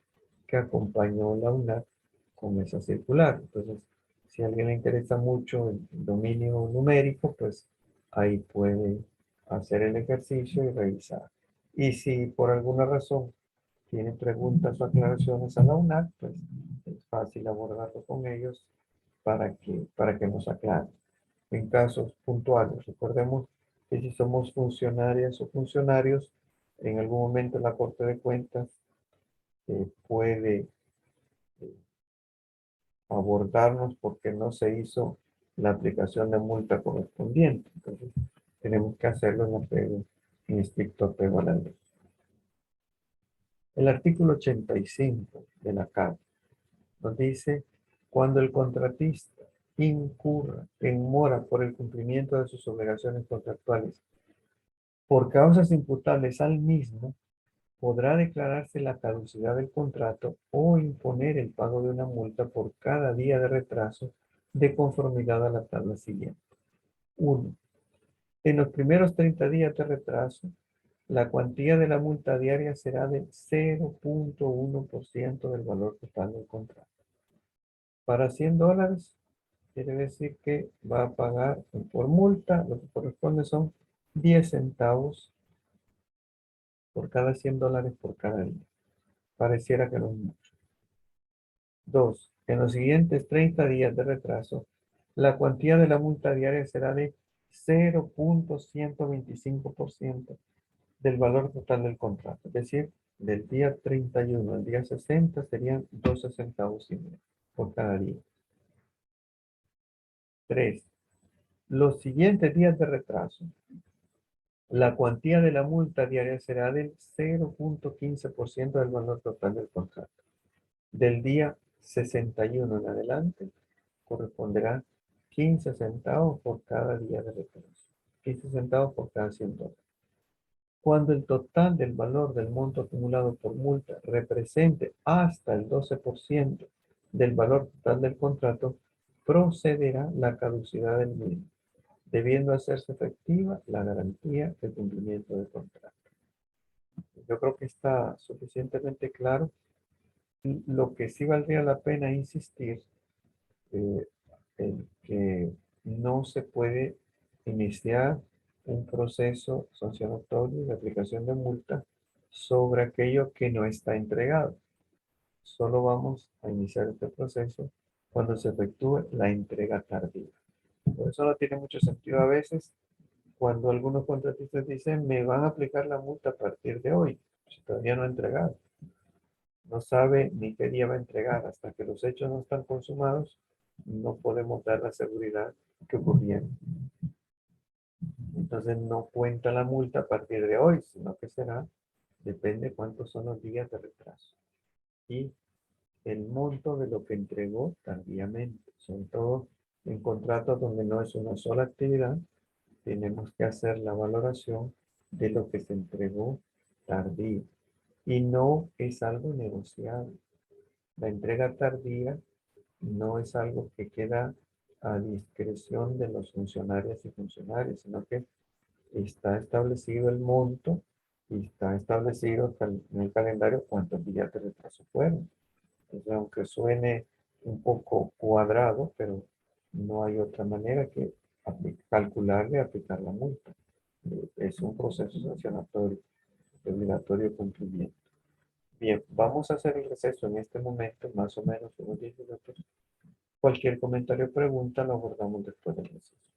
que acompañó la UNAC con esa circular. Entonces, si a alguien le interesa mucho el dominio numérico, pues ahí puede hacer el ejercicio y revisar. Y si por alguna razón tiene preguntas o aclaraciones a la UNAC, pues es fácil abordarlo con ellos para que nos aclaren. En casos puntuales, recordemos que si somos funcionarias o funcionarios, en algún momento la Corte de Cuentas puede abordarnos porque no se hizo la aplicación de multa correspondiente. Entonces, tenemos que hacerlo en estricto apego a la ley. El artículo 85 de la Carta nos dice, cuando el contratista incurra en mora por el cumplimiento de sus obligaciones contractuales por causas imputables al mismo, podrá declararse la caducidad del contrato o imponer el pago de una multa por cada día de retraso de conformidad a la tabla siguiente. 1. En los primeros 30 días de retraso, la cuantía de la multa diaria será de 0.1% del valor total del contrato. Para $100, quiere decir que va a pagar por multa, lo que corresponde son 10 centavos por cada $100 por cada día. Pareciera que no es mucho. 2. En los siguientes 30 días de retraso, la cuantía de la multa diaria será de 0.125% del valor total del contrato. Es decir, del día 31 al día 60 serían 12 centavos y medio por cada día. 3. Los siguientes días de retraso, la cuantía de la multa diaria será del 0.15% del valor total del contrato. Del día 61 en adelante, corresponderá 15 centavos por cada día de retraso. 15 centavos por cada $100. Cuando el total del valor del monto acumulado por multa represente hasta el 12% del valor total del contrato, procederá la caducidad del mismo, debiendo hacerse efectiva la garantía de cumplimiento del contrato. Yo creo que está suficientemente claro. Lo que sí valdría la pena insistir en que no se puede iniciar un proceso sancionatorio de aplicación de multa sobre aquello que no está entregado. Solo vamos a iniciar este proceso cuando se efectúe la entrega tardía. Por eso no tiene mucho sentido a veces cuando algunos contratistas dicen me van a aplicar la multa a partir de hoy, si todavía no ha entregado. No sabe ni qué día va a entregar. Hasta que los hechos no están consumados, no podemos dar la seguridad que ocurrieron. Entonces no cuenta la multa a partir de hoy, sino que será, depende cuántos son los días de retraso. Y el monto de lo que entregó tardíamente. Sobre todo en contratos donde no es una sola actividad, tenemos que hacer la valoración de lo que se entregó tardío. Y no es algo negociable. La entrega tardía no es algo que queda a discreción de los funcionarios y funcionarios, sino que está establecido el monto y está establecido en el calendario cuántos días de retraso fueron. Entonces, aunque suene un poco cuadrado, pero no hay otra manera que calcularle y aplicar la multa. Es un proceso sancionatorio de obligatorio cumplimiento. Bien, vamos a hacer el receso en este momento, más o menos unos 10 minutos. Cualquier comentario o pregunta lo abordamos después del receso.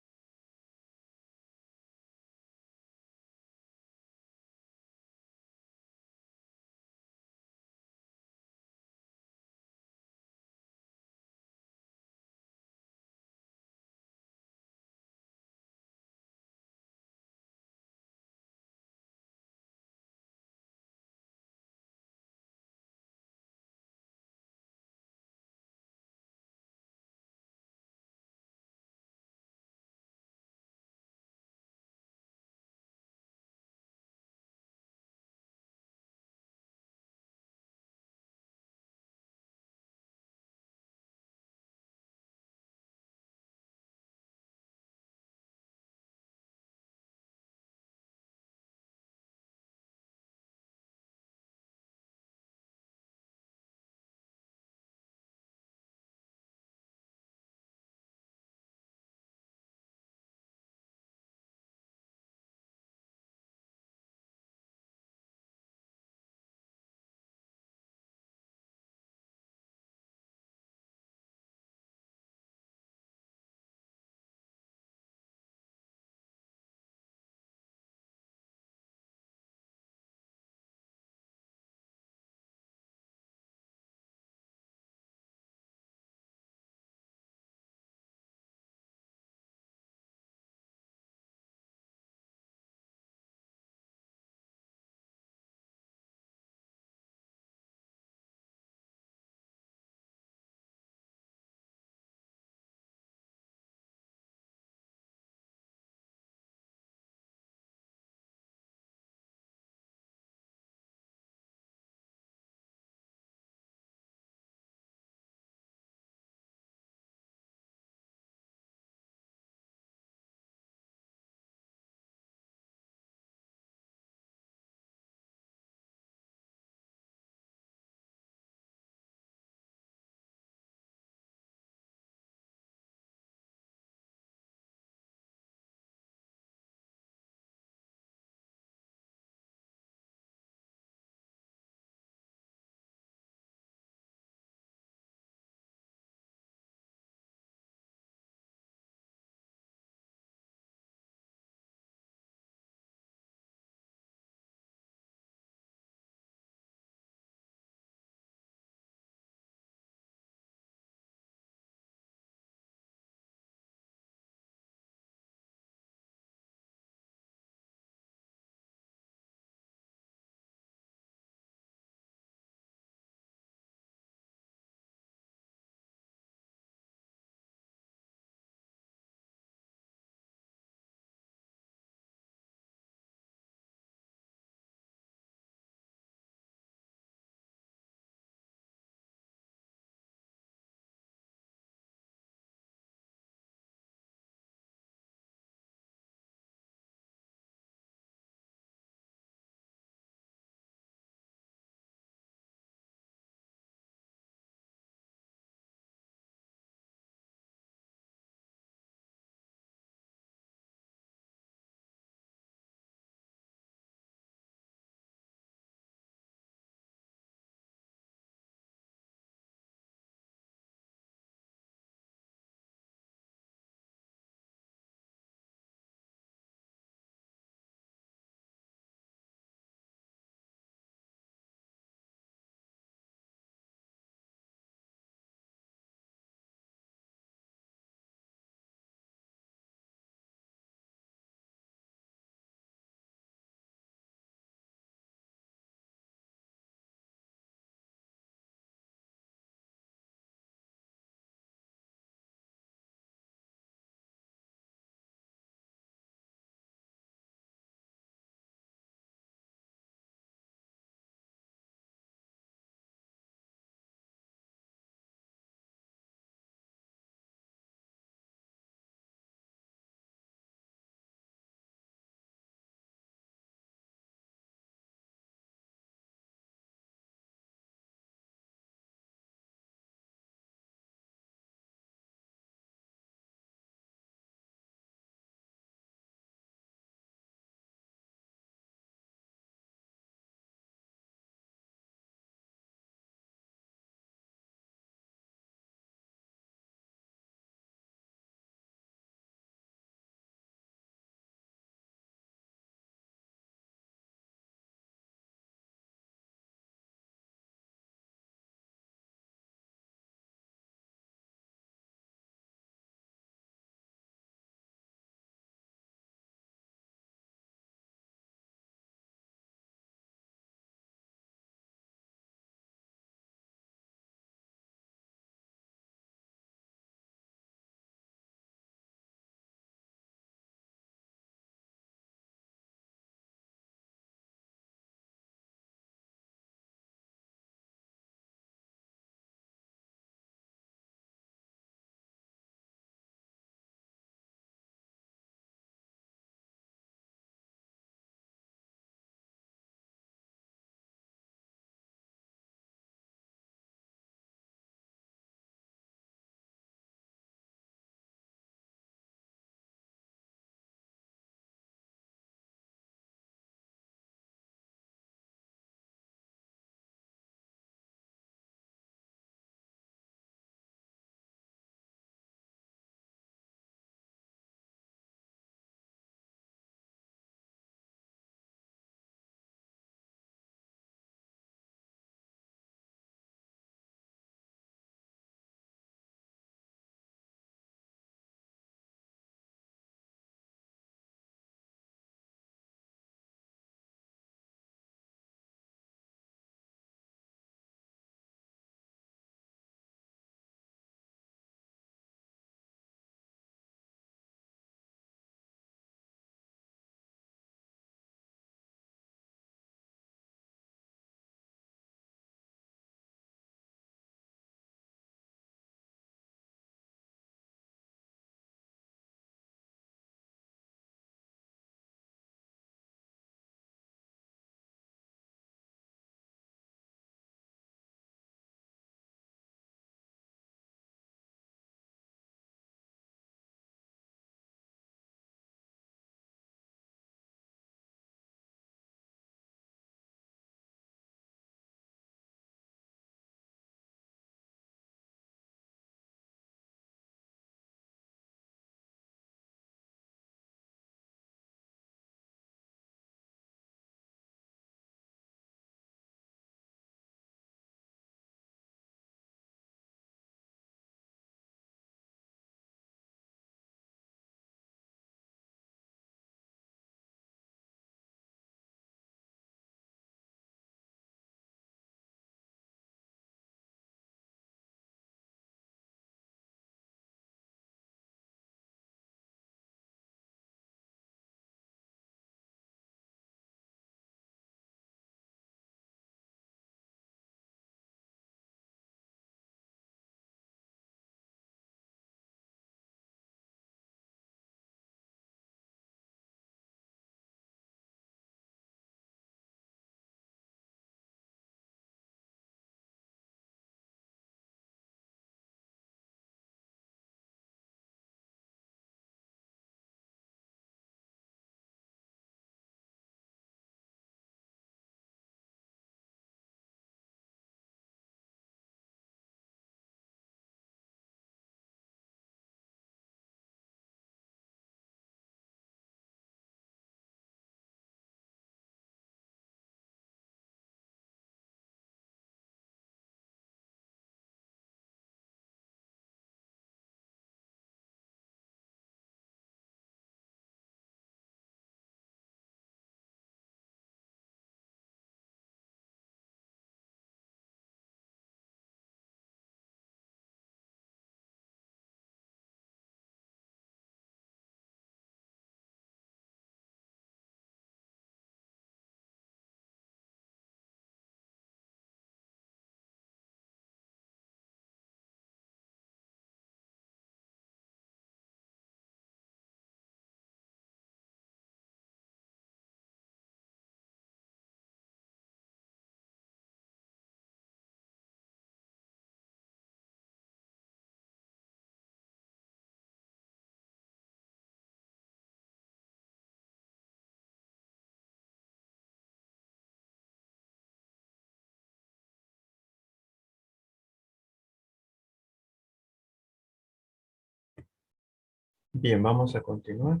Bien, vamos a continuar.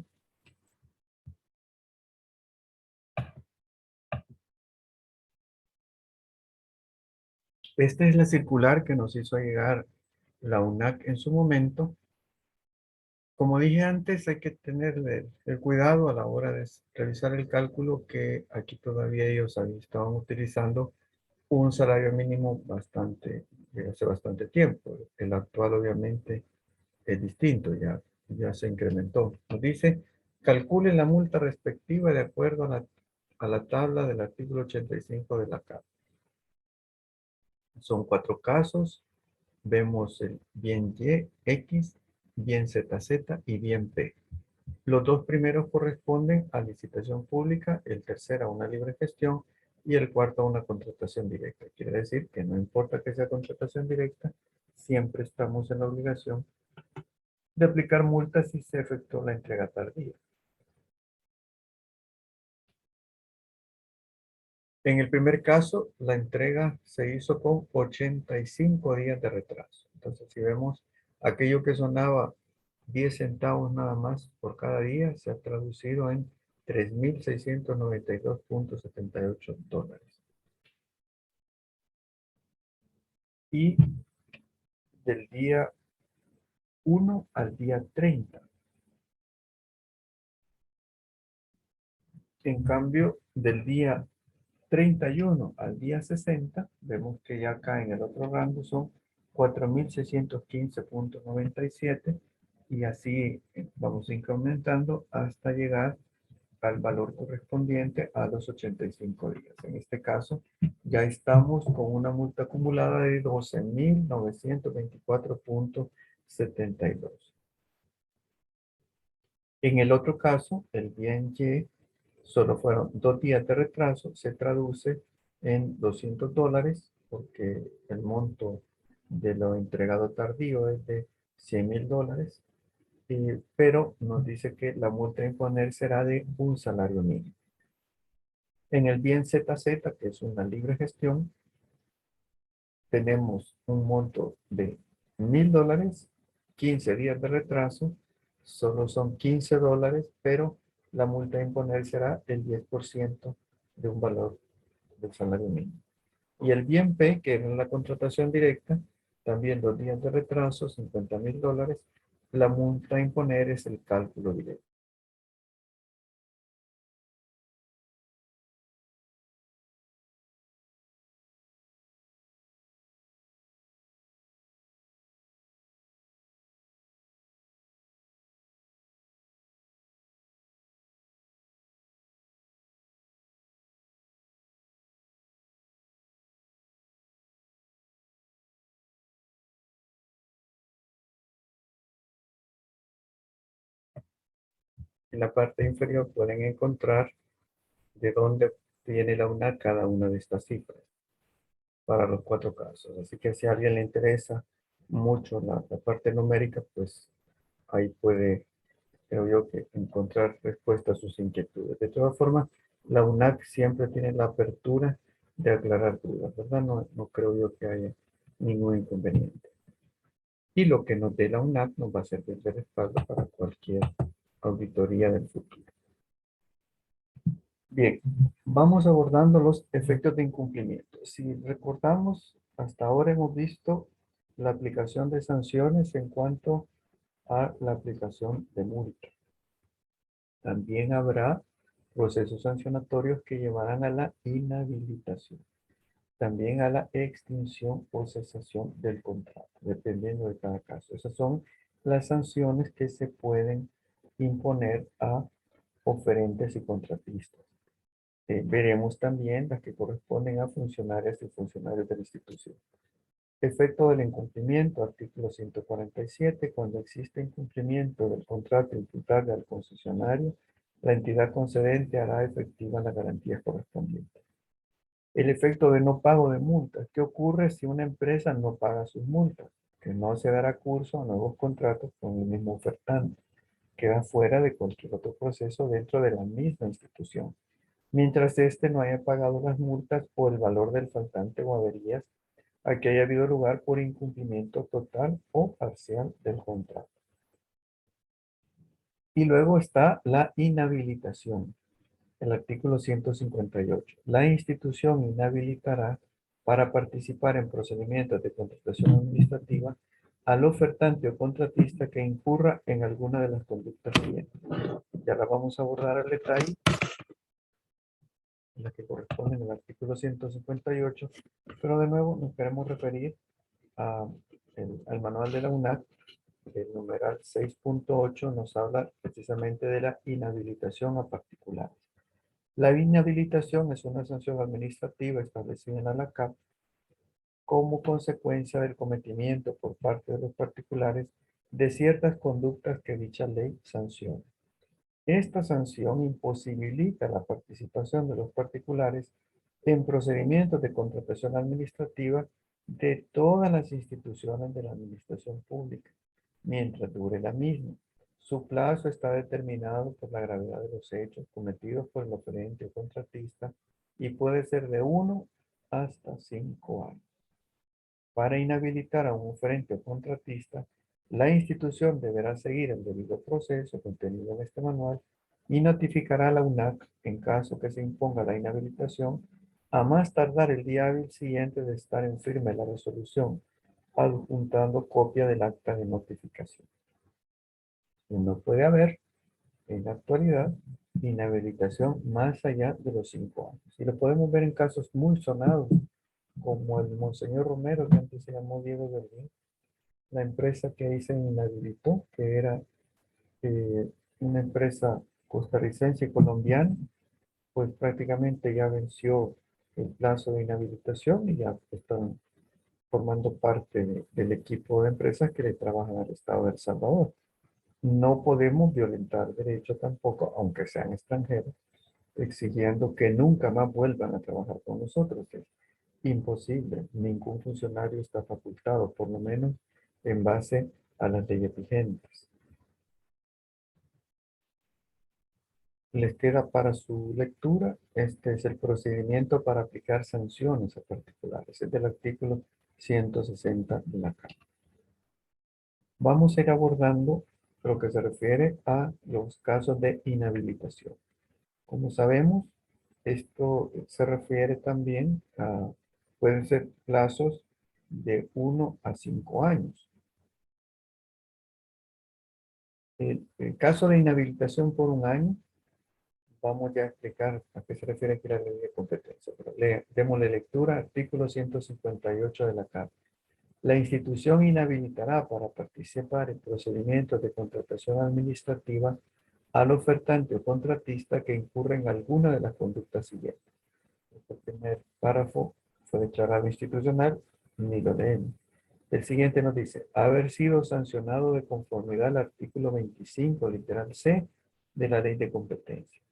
Esta es la circular que nos hizo llegar la UNAC en su momento. Como dije antes, hay que tener el cuidado a la hora de realizar el cálculo que aquí todavía ellos estaban utilizando un salario mínimo bastante, de hace bastante tiempo. El actual obviamente es distinto, ya se incrementó. Nos dice, calcule la multa respectiva de acuerdo a la tabla del artículo 85 de la CAP. Son 4 casos. Vemos el bien Y, X, bien ZZ y bien P. Los dos primeros corresponden a licitación pública, el tercero a una libre gestión y el cuarto a una contratación directa. Quiere decir que no importa que sea contratación directa, siempre estamos en la obligación de aplicar multas si se efectuó la entrega tardía. En el primer caso, la entrega se hizo con 85 días de retraso. Entonces, si vemos aquello que sonaba 10 centavos nada más por cada día, se ha traducido en 3.692.78 dólares. Y del día 1 al día 30. En cambio, del día 31 al día 60, vemos que ya acá en el otro rango son 4.615.97 y así vamos incrementando hasta llegar al valor correspondiente a los 85 días. En este caso, ya estamos con una multa acumulada de 12.924.72. En el otro caso, el bien Y, solo fueron 2 días de retraso, se traduce en 200 dólares, porque el monto de lo entregado tardío es de 100.000 dólares, pero nos dice que la multa a imponer será de un salario mínimo. En el bien ZZ, que es una libre gestión, tenemos un monto de 1.000 dólares, 15 días de retraso, solo son 15 dólares, pero la multa a imponer será el 10% de un valor del salario mínimo. Y el bien P, que es la contratación directa, también 2 días de retraso, 50.000 dólares, la multa a imponer es el cálculo directo. En la parte inferior pueden encontrar de dónde tiene la UNAC cada una de estas cifras para los 4 casos. Así que si a alguien le interesa mucho la parte numérica, pues ahí puede, creo yo, que encontrar respuesta a sus inquietudes. De todas formas, la UNAC siempre tiene la apertura de aclarar dudas, ¿verdad? No creo yo que haya ningún inconveniente. Y lo que nos dé la UNAC nos va a servir de respaldo para cualquier auditoría del futuro. Bien, vamos abordando los efectos de incumplimiento. Si recordamos, hasta ahora hemos visto la aplicación de sanciones en cuanto a la aplicación de multa. También habrá procesos sancionatorios que llevarán a la inhabilitación. También a la extinción o cesación del contrato, dependiendo de cada caso. Esas son las sanciones que se pueden imponer a oferentes y contratistas. Veremos también las que corresponden a funcionarias y funcionarios de la institución. Efecto del incumplimiento, artículo 147. Cuando existe incumplimiento del contrato imputable al concesionario, la entidad concedente hará efectiva la garantía correspondiente. El efecto de no pago de multas. ¿Qué ocurre si una empresa no paga sus multas? Que no se dará curso a nuevos contratos con el mismo ofertante. Queda fuera de cualquier otro proceso dentro de la misma institución, mientras éste no haya pagado las multas o el valor del faltante o averías a que haya habido lugar por incumplimiento total o parcial del contrato. Y luego está la inhabilitación, el artículo 158. La institución inhabilitará para participar en procedimientos de contratación administrativa al ofertante o contratista que incurra en alguna de las conductas siguientes. Ya la vamos a abordar al detalle, en la que corresponden al artículo 158, pero de nuevo nos queremos referir al manual de la UNAC. El numeral 6.8 nos habla precisamente de la inhabilitación a particulares. La inhabilitación es una sanción administrativa establecida en la LACAP como consecuencia del cometimiento por parte de los particulares de ciertas conductas que dicha ley sanciona. Esta sanción imposibilita la participación de los particulares en procedimientos de contratación administrativa de todas las instituciones de la administración pública, mientras dure la misma. Su plazo está determinado por la gravedad de los hechos cometidos por el oferente o contratista y puede ser de 1 hasta 5 años. Para inhabilitar a un oferente o contratista, la institución deberá seguir el debido proceso contenido en este manual y notificará a la UNAC en caso que se imponga la inhabilitación a más tardar el día hábil siguiente de estar en firme la resolución, adjuntando copia del acta de notificación. Y no puede haber, en la actualidad, inhabilitación más allá de los 5 años. Y lo podemos ver en casos muy sonados, como el Monseñor Romero, que antes se llamó Diego Berlín, la empresa que ahí se inhabilitó, que era eh, una empresa costarricense y colombiana, pues prácticamente ya venció el plazo de inhabilitación y ya están formando parte del equipo de empresas que le trabajan al Estado de El Salvador. No podemos violentar derechos tampoco, aunque sean extranjeros, exigiendo que nunca más vuelvan a trabajar con nosotros. Es imposible. Ningún funcionario está facultado, por lo menos en base a las leyes vigentes. Les queda para su lectura, este es el procedimiento para aplicar sanciones a particulares. Es del artículo 160 de la Carta. Vamos a ir abordando lo que se refiere a los casos de inhabilitación. Como sabemos, esto se refiere también a, pueden ser plazos de 1 a 5 años. El caso de inhabilitación por 1 año, vamos ya a explicar a qué se refiere aquí la ley de competencia. Pero démosle lectura, artículo 158 de la Carta. La institución inhabilitará para participar en procedimientos de contratación administrativa al ofertante o contratista que incurra en alguna de las conductas siguientes. El primer párrafo fue declarado institucional, ni lo leemos. El siguiente nos dice, haber sido sancionado de conformidad al artículo 25, literal C, de la ley de competencia.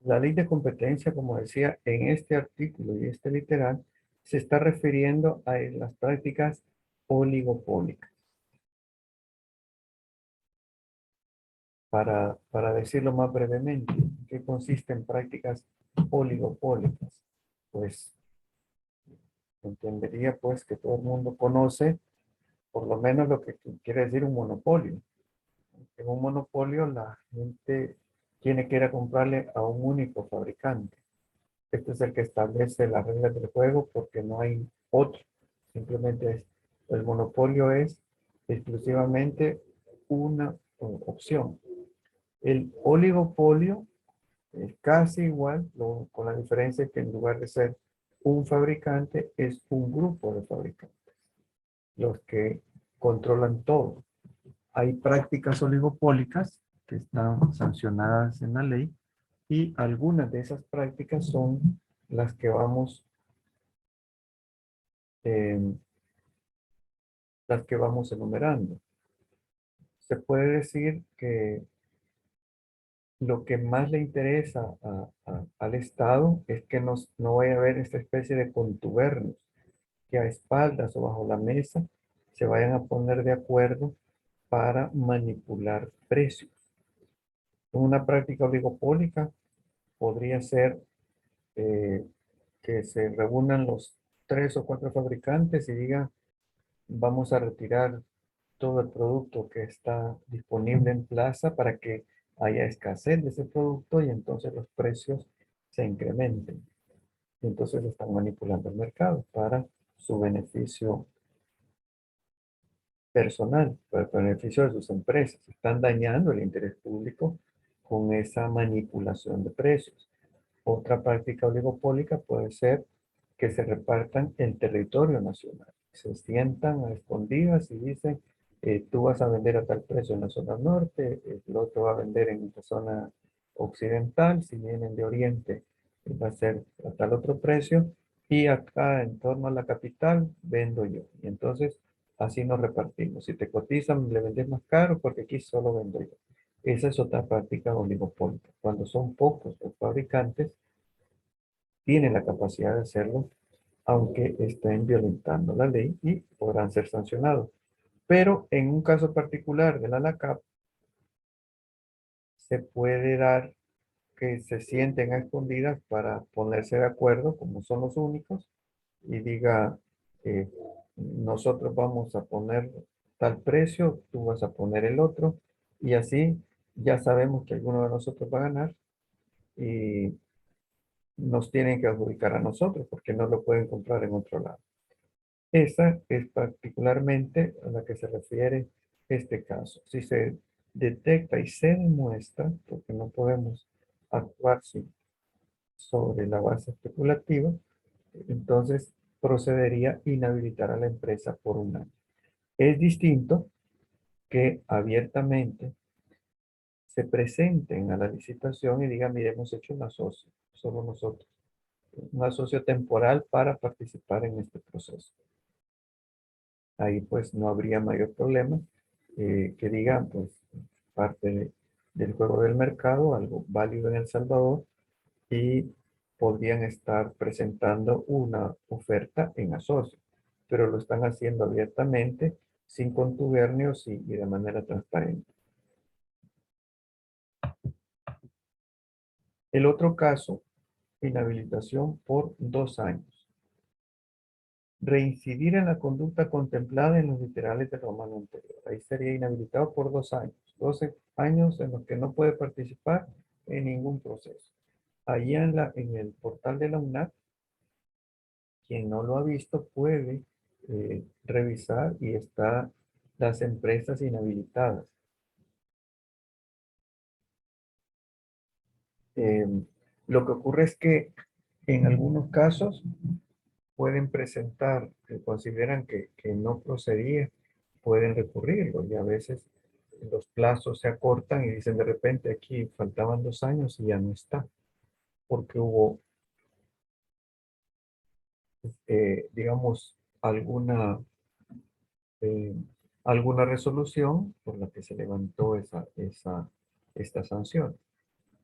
La ley de competencia, como decía, en este artículo y este literal, se está refiriendo a las prácticas oligopólicas. Para decirlo más brevemente, ¿qué consiste en prácticas oligopólicas? Pues entendería pues que todo el mundo conoce por lo menos lo que quiere decir un monopolio. En un monopolio la gente tiene que ir a comprarle a un único fabricante. Este es el que establece las reglas del juego porque no hay otro. Simplemente el monopolio es exclusivamente una opción. El oligopolio es casi igual, con la diferencia que en lugar de ser un fabricante, es un grupo de fabricantes, los que controlan todo. Hay prácticas oligopólicas que están sancionadas en la ley y algunas de esas prácticas son las que eh, las que vamos enumerando. se puede decir que lo que más le interesa al Estado es que no vaya a haber esta especie de contubernios, que a espaldas o bajo la mesa se vayan a poner de acuerdo para manipular precios. Una práctica oligopólica podría ser eh, que se reúnan los 3 o 4 fabricantes y digan, vamos a retirar todo el producto que está disponible en plaza para que haya escasez de ese producto y entonces los precios se incrementen. Y entonces están manipulando el mercado para su beneficio personal, para el beneficio de sus empresas. Están dañando el interés público con esa manipulación de precios. Otra práctica oligopólica puede ser que se repartan el territorio nacional. Se sientan a escondidas y dicen, tú vas a vender a tal precio en la zona norte, el otro va a vender en la zona occidental, si vienen de oriente, va a ser a tal otro precio, y acá en torno a la capital vendo yo. Y entonces así nos repartimos. Si te cotizan, le vendes más caro porque aquí solo vendo yo. Esa es otra práctica oligopólica. Cuando son pocos los fabricantes, tienen la capacidad de hacerlo, aunque estén violentando la ley y podrán ser sancionados. Pero en un caso particular de la LACAP, se puede dar que se sienten a escondidas para ponerse de acuerdo, como son los únicos, y diga, eh, nosotros vamos a poner tal precio, tú vas a poner el otro, y así ya sabemos que alguno de nosotros va a ganar y nos tienen que adjudicar a nosotros porque no lo pueden comprar en otro lado. Esa es particularmente a la que se refiere este caso. Si se detecta y se demuestra, porque no podemos actuar sobre la base especulativa, entonces procedería a inhabilitar a la empresa por un año. Es distinto que abiertamente se presenten a la licitación y digan, mire, hemos hecho un asocio, solo nosotros, un asocio temporal para participar en este proceso. Ahí pues no habría mayor problema, que digan pues parte del juego del mercado, algo válido en El Salvador, y podrían estar presentando una oferta en asocio, pero lo están haciendo abiertamente, sin contubernios y de manera transparente. El otro caso, inhabilitación por 2 años. Reincidir en la conducta contemplada en los literales del romano anterior. Ahí sería inhabilitado por 2 años. 12 años en los que no puede participar en ningún proceso. Allí en el portal de la UNAP, quien no lo ha visto puede revisar y está las empresas inhabilitadas. Eh, lo que ocurre es que en algunos casos pueden presentar, que consideran que no procedía, pueden recurrirlo y a veces los plazos se acortan y dicen de repente aquí faltaban 2 años y ya no está, porque hubo, digamos, eh, alguna resolución por la que se levantó esta sanción.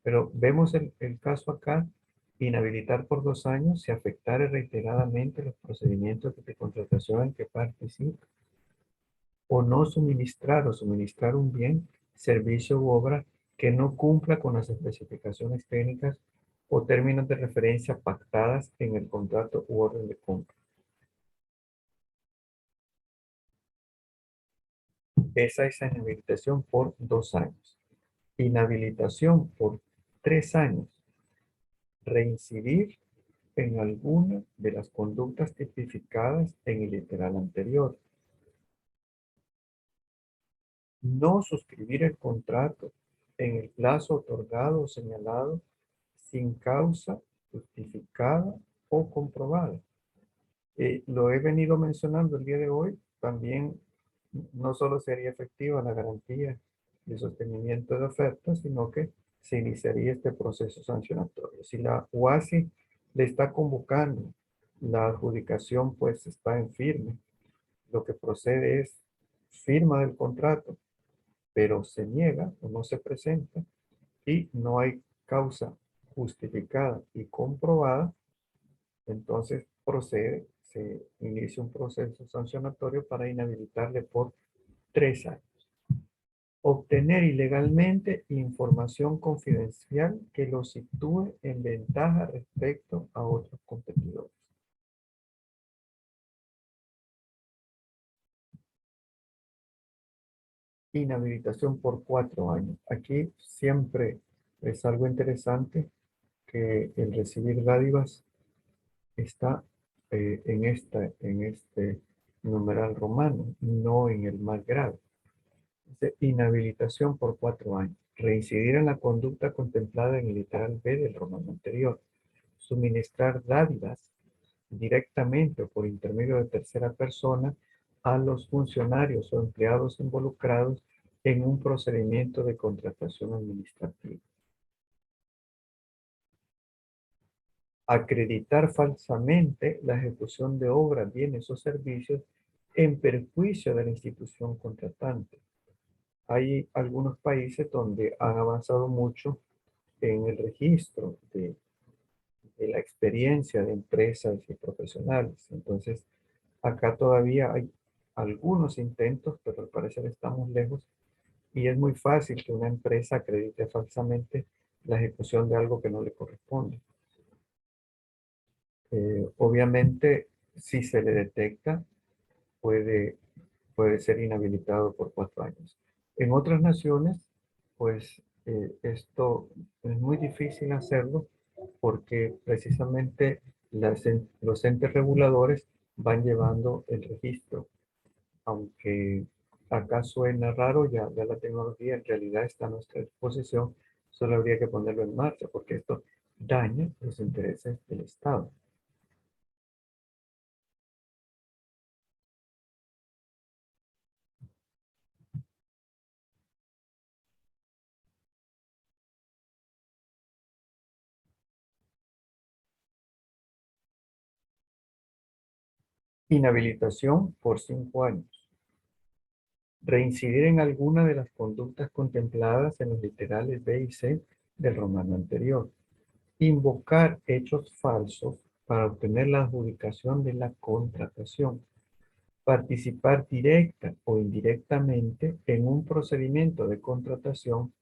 Pero vemos el caso acá, inhabilitar por 2 años si afectare reiteradamente los procedimientos de contratación en que participa, o no suministrar o suministrar un bien, servicio u obra que no cumpla con las especificaciones técnicas o términos de referencia pactadas en el contrato u orden de compra. Esa es la inhabilitación por 2 años. Inhabilitación por 3 años. Reincidir en alguna de las conductas tipificadas en el literal anterior. No suscribir el contrato en el plazo otorgado o señalado sin causa justificada o comprobada. Lo he venido mencionando el día de hoy. También no solo sería efectiva la garantía de sostenimiento de ofertas, sino que se iniciaría este proceso sancionatorio. Si la UASI le está convocando, la adjudicación pues está en firme. Lo que procede es firma del contrato pero se niega o no se presenta y no hay causa justificada y comprobada, entonces procede, se inicia un proceso sancionatorio para inhabilitarle por 3 años. Obtener ilegalmente información confidencial que lo sitúe en ventaja respecto a otros competidores. Inhabilitación por 4 años. Aquí siempre es algo interesante que el recibir dádivas está en este numeral romano, no en el más grave. Dice, inhabilitación por 4 años. Reincidir en la conducta contemplada en el literal B del romano anterior. Suministrar dádivas directamente o por intermedio de tercera persona a los funcionarios o empleados involucrados en un procedimiento de contratación administrativa. Acreditar falsamente la ejecución de obras, bienes o servicios en perjuicio de la institución contratante. Hay algunos países donde han avanzado mucho en el registro de la experiencia de empresas y profesionales. Entonces, acá todavía hay algunos intentos, pero al parecer estamos lejos y es muy fácil que una empresa acredite falsamente la ejecución de algo que no le corresponde. Obviamente, si se le detecta, puede, puede ser inhabilitado por 4 años. En otras naciones, pues esto es muy difícil hacerlo porque precisamente los entes reguladores van llevando el registro. Aunque acá suena raro, ya la tecnología en realidad está a nuestra disposición, solo habría que ponerlo en marcha porque esto daña los intereses del Estado. Inhabilitación por 5 años. Reincidir en alguna de las conductas contempladas en los literales B y C del romano anterior. Invocar hechos falsos para obtener la adjudicación de la contratación. Participar directa o indirectamente en un procedimiento de contratación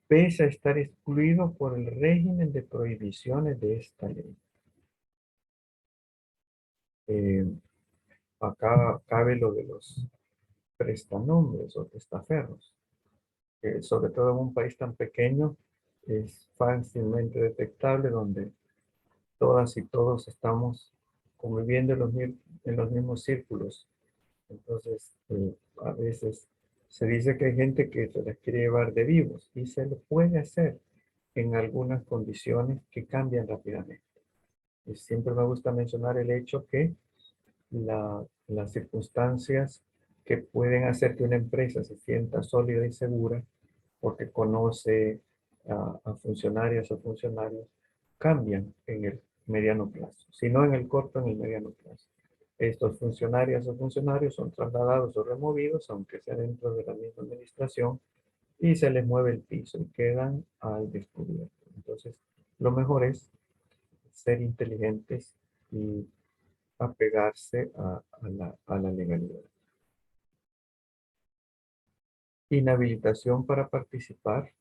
pese a estar excluido por el régimen de prohibiciones de esta ley. Eh, Acá cabe lo de los prestanombres o testaferros. Sobre todo en un país tan pequeño, es fácilmente detectable donde todas y todos estamos conviviendo en los mismos círculos. Entonces, a veces se dice que hay gente que se las quiere llevar de vivos y se lo puede hacer en algunas condiciones que cambian rápidamente. Y siempre me gusta mencionar el hecho que las circunstancias que pueden hacer que una empresa se sienta sólida y segura porque conoce a funcionarias o funcionarios, cambian en el mediano plazo, si no en el corto, en el mediano plazo. Estos funcionarias o funcionarios son trasladados o removidos, aunque sea dentro de la misma administración, y se les mueve el piso y quedan al descubierto. Entonces, lo mejor es ser inteligentes y apegarse a la legalidad. Inhabilitación para participar,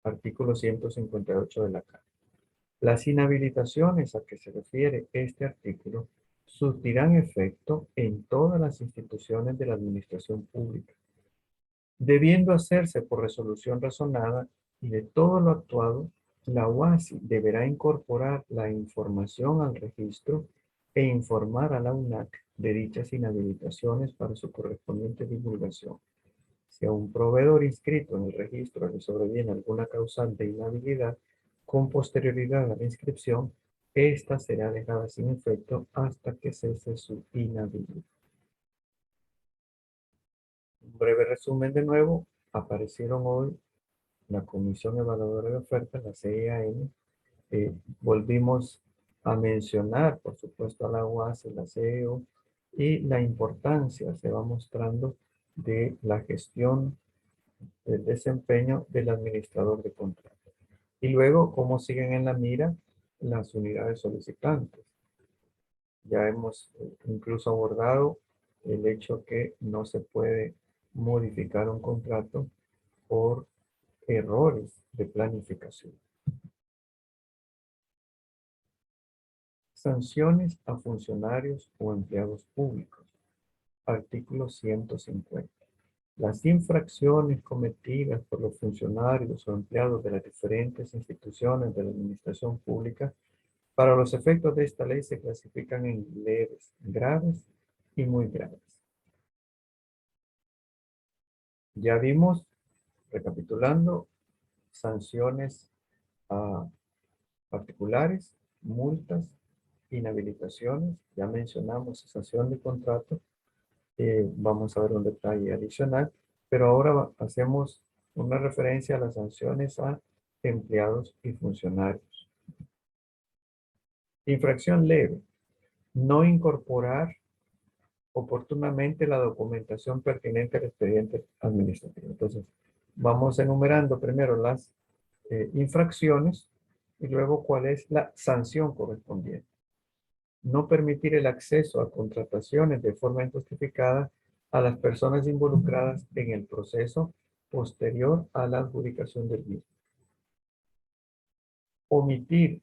artículo 158 de la Carta. Las inhabilitaciones a que se refiere este artículo surtirán efecto en todas las instituciones de la administración pública, debiendo hacerse por resolución razonada y de todo lo actuado, la UASI deberá incorporar la información al registro e informar a la UNAC de dichas inhabilitaciones para su correspondiente divulgación. Si a un proveedor inscrito en el registro le sobreviene alguna causal de inhabilidad, con posterioridad a la inscripción, esta será dejada sin efecto hasta que cese su inhabilidad. Un breve resumen de nuevo. Aparecieron hoy la Comisión Evaluadora de Ofertas, la CEAN. Volvimos a mencionar, por supuesto, a la UAS y la CEO, y la importancia se va mostrando de la gestión del desempeño del administrador de contratos. Y luego, cómo siguen en la mira las unidades solicitantes. Ya hemos incluso abordado el hecho que no se puede modificar un contrato por errores de planificación. Sanciones a funcionarios o empleados públicos. Artículo 150. Las infracciones cometidas por los funcionarios o empleados de las diferentes instituciones de la administración pública, para los efectos de esta ley se clasifican en leves, graves y muy graves. Ya vimos, recapitulando, sanciones a particulares, multas, inhabilitaciones. Ya mencionamos sanción de contrato. Vamos a ver un detalle adicional, pero ahora hacemos una referencia a las sanciones a empleados y funcionarios. Infracción leve. No incorporar oportunamente la documentación pertinente al expediente administrativo. Entonces, vamos enumerando primero las infracciones y luego cuál es la sanción correspondiente. No permitir el acceso a contrataciones de forma injustificada a las personas involucradas en el proceso posterior a la adjudicación del mismo. Omitir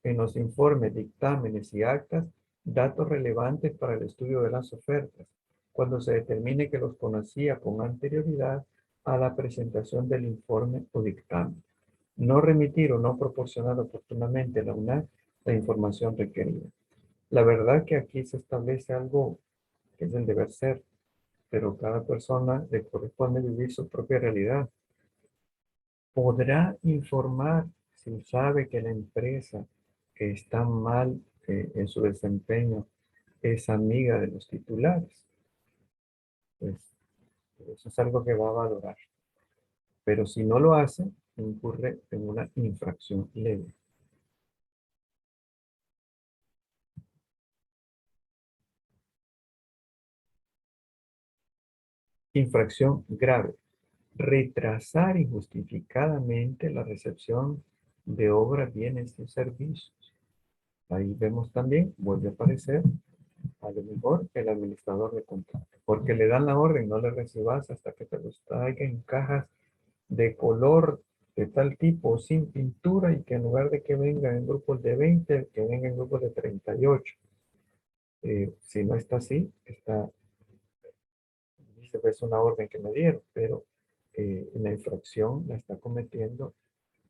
en los informes, dictámenes y actas datos relevantes para el estudio de las ofertas, cuando se determine que los conocía con anterioridad a la presentación del informe o dictamen. No remitir o no proporcionar oportunamente a la UNAC la información requerida. La verdad que aquí se establece algo que es el deber ser, pero cada persona le corresponde vivir su propia realidad. Podrá informar si sabe que la empresa que está mal en su desempeño es amiga de los titulares. Pues eso es algo que va a valorar. Pero si no lo hace, incurre en una infracción leve. Infracción grave. Retrasar injustificadamente la recepción de obras, bienes y servicios. Ahí vemos también, vuelve a aparecer, a lo mejor el administrador de contrato, porque le dan la orden, no le recibas hasta que te los traiga en cajas de color de tal tipo, sin pintura, y que en lugar de que venga en grupos de 20, que venga en grupos de 38. Si no está así, dice, es una orden que me dieron, pero la infracción la está cometiendo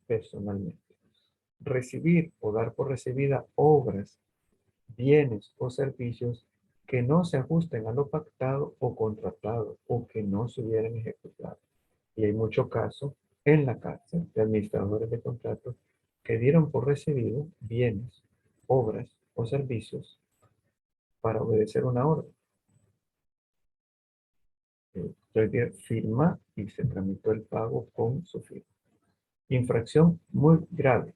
personalmente. Recibir o dar por recibida obras, bienes o servicios que no se ajusten a lo pactado o contratado o que no se hubieran ejecutado. Y hay muchos casos en la cárcel de administradores de contratos que dieron por recibido bienes, obras o servicios para obedecer una orden. Entonces firma y se tramitó el pago con su firma. Infracción muy grave.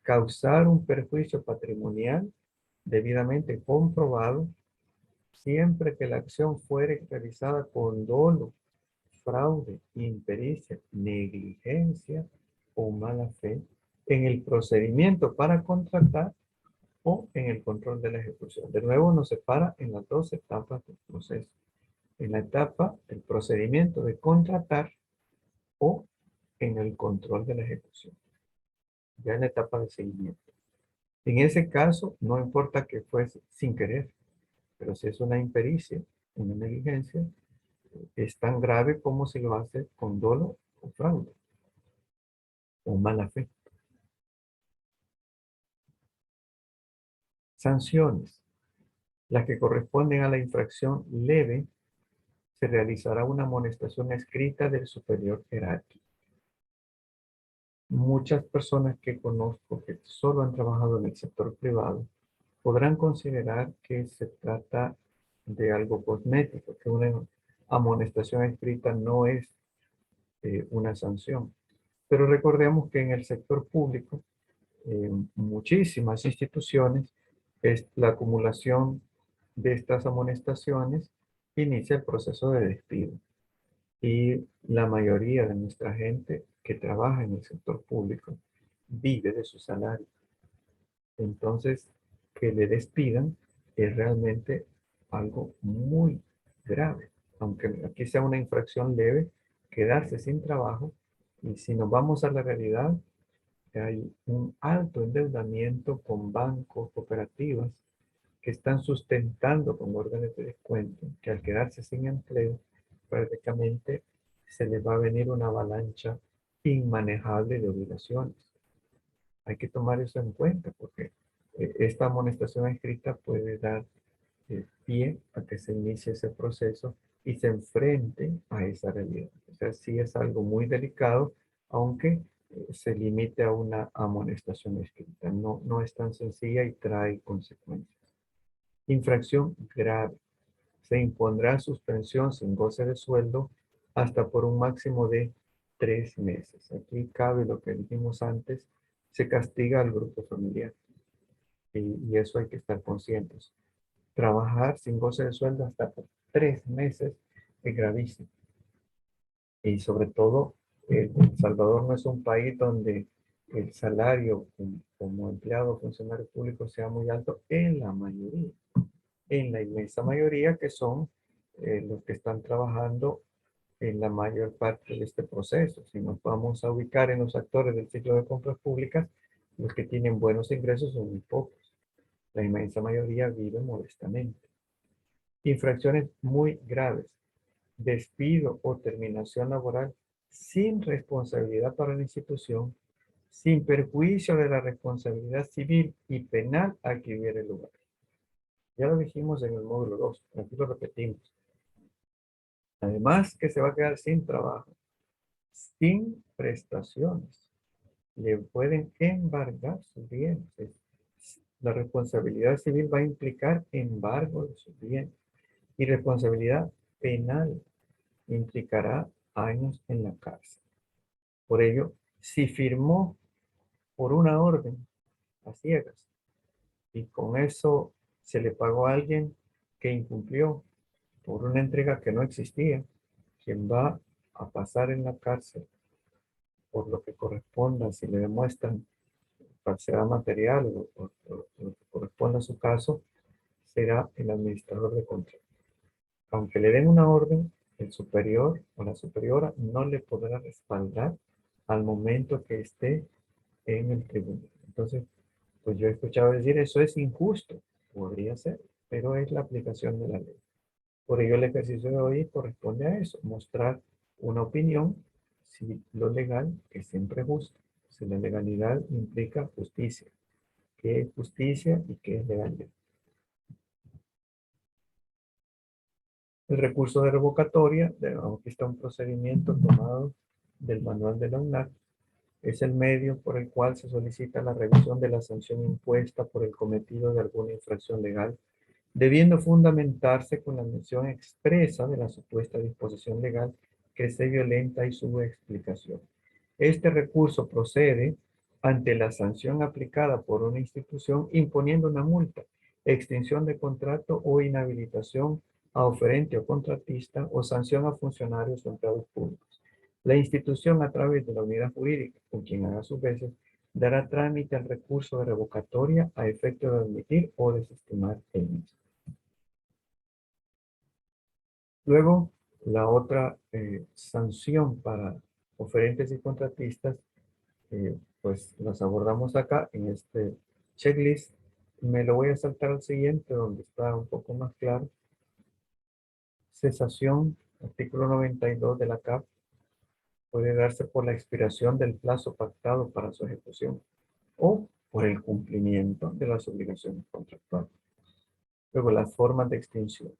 Causar un perjuicio patrimonial debidamente comprobado siempre que la acción fuere realizada con dolo, fraude, impericia, negligencia o mala fe en el procedimiento para contratar o en el control de la ejecución. De nuevo nos separa en las dos etapas del proceso. En la etapa del procedimiento de contratar o en el control de la ejecución. Ya en la etapa de seguimiento. En ese caso, no importa que fuese sin querer, pero si es una impericia, una negligencia, es tan grave como si lo hace con dolo o fraude o mala fe. Sanciones. Las que corresponden a la infracción leve, se realizará una amonestación escrita del superior jerárquico. Muchas personas que conozco que solo han trabajado en el sector privado podrán considerar que se trata de algo cosmético, que una amonestación escrita no es una sanción. Pero recordemos que en el sector público, muchísimas instituciones, la acumulación de estas amonestaciones inicia el proceso de despido. Y la mayoría de nuestra gente que trabaja en el sector público vive de su salario. Entonces, que le despidan es realmente algo muy grave. Aunque aquí sea una infracción leve, quedarse sin trabajo. Y si nos vamos a la realidad, hay un alto endeudamiento con bancos, cooperativas, que están sustentando con órdenes de descuento, que al quedarse sin empleo, prácticamente se les va a venir una avalancha inmanejable de obligaciones. Hay que tomar eso en cuenta porque esta amonestación escrita puede dar pie a que se inicie ese proceso y se enfrente a esa realidad. O sea, sí es algo muy delicado, aunque se limite a una amonestación escrita. No, no es tan sencilla y trae consecuencias. Infracción grave. Se impondrá suspensión sin goce de sueldo hasta por un máximo de 3 meses. Aquí cabe lo que dijimos antes, se castiga al grupo familiar y eso hay que estar conscientes. Trabajar sin goce de sueldo hasta por 3 meses es gravísimo. Y sobre todo, El Salvador no es un país donde el salario como empleado o funcionario público sea muy alto en la mayoría. En la inmensa mayoría que son los que están trabajando en la mayor parte de este proceso. Si nos vamos a ubicar en los actores del ciclo de compras públicas, los que tienen buenos ingresos son muy pocos. La inmensa mayoría vive modestamente. Infracciones muy graves, despido o terminación laboral sin responsabilidad para la institución, sin perjuicio de la responsabilidad civil y penal a que hubiera lugar. Ya lo dijimos en el módulo 2, aquí lo repetimos. Además que se va a quedar sin trabajo, sin prestaciones, le pueden embargar sus bienes. La responsabilidad civil va a implicar embargo de sus bienes y responsabilidad penal implicará años en la cárcel. Por ello, si firmó por una orden a ciegas y con eso se le pagó a alguien que incumplió por una entrega que no existía, quien va a pasar en la cárcel por lo que corresponda, si le demuestran falsedad material o lo que corresponda a su caso, será el administrador de contrato. Aunque le den una orden, el superior o la superiora no le podrá respaldar al momento que esté en el tribunal. Entonces, pues yo he escuchado decir, eso es injusto. Podría ser, pero es la aplicación de la ley. Por ello, el ejercicio de hoy corresponde a eso, mostrar una opinión si lo legal es siempre justo, si la legalidad implica justicia, qué es justicia y qué es legalidad. El recurso de revocatoria, aunque está un procedimiento tomado del manual de la UNAC, es el medio por el cual se solicita la revisión de la sanción impuesta por el cometido de alguna infracción legal, debiendo fundamentarse con la mención expresa de la supuesta disposición legal que se violenta y su explicación. Este recurso procede ante la sanción aplicada por una institución imponiendo una multa, extinción de contrato o inhabilitación a oferente o contratista o sanción a funcionarios o empleados públicos. La institución, a través de la unidad jurídica, con quien haga sus veces, dará trámite al recurso de revocatoria a efecto de admitir o desestimar el mismo. Luego, la otra sanción para oferentes y contratistas, pues las abordamos acá en este checklist. Me lo voy a saltar al siguiente, donde está un poco más claro. Cesación, artículo 92 de la CAP, puede darse por la expiración del plazo pactado para su ejecución o por el cumplimiento de las obligaciones contractuales. Luego, las formas de extinción,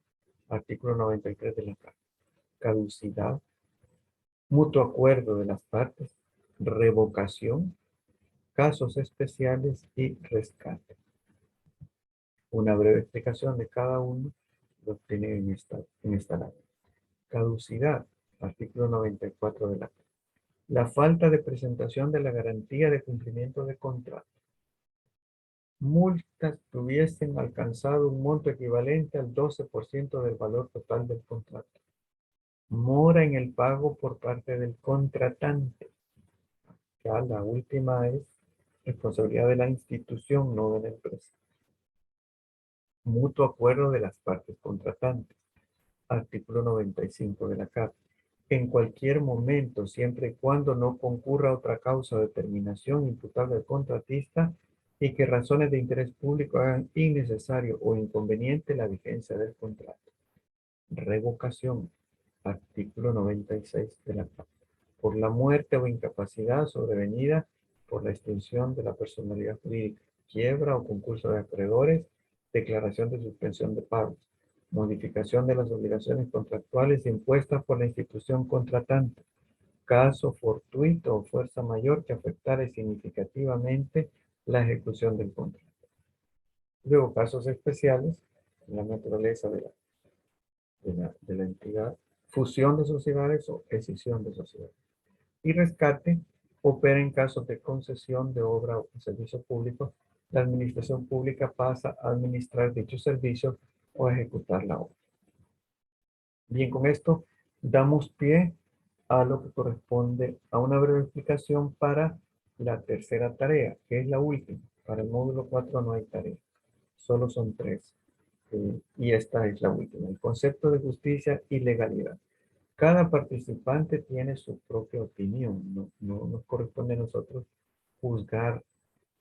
artículo 93 de la CAP. Caducidad, mutuo acuerdo de las partes, revocación, casos especiales y rescate. Una breve explicación de cada uno lo tiene en esta ley. Caducidad, artículo 94 de la ley. La falta de presentación de la garantía de cumplimiento de contrato. Multas que hubiesen alcanzado un monto equivalente al 12% del valor total del contrato. mora en el pago por parte del contratante. Ya la última es responsabilidad de la institución, no de la empresa. Mutuo acuerdo de las partes contratantes. Artículo 95 de la Carta. En cualquier momento, siempre y cuando no concurra otra causa de terminación imputable al contratista y que razones de interés público hagan innecesario o inconveniente la vigencia del contrato. Revocación. Artículo 96 de la Carta. Por la muerte o incapacidad sobrevenida por la extinción de la personalidad jurídica, quiebra o concurso de acreedores, declaración de suspensión de pagos, modificación de las obligaciones contractuales impuestas por la institución contratante, caso fortuito o fuerza mayor que afectare significativamente la ejecución del contrato. Luego, casos especiales, la naturaleza de la entidad, fusión de sociedades o escisión de sociedades. Y rescate opera en casos de concesión de obra o servicio público. La administración pública pasa a administrar dichos servicios o a ejecutar la obra. Bien, con esto damos pie a lo que corresponde a una breve explicación para la tercera tarea, que es la última. Para el módulo 4 no hay tarea, solo son 3. Y esta es la última, el concepto de justicia y legalidad. Cada participante tiene su propia opinión. No nos corresponde a nosotros juzgar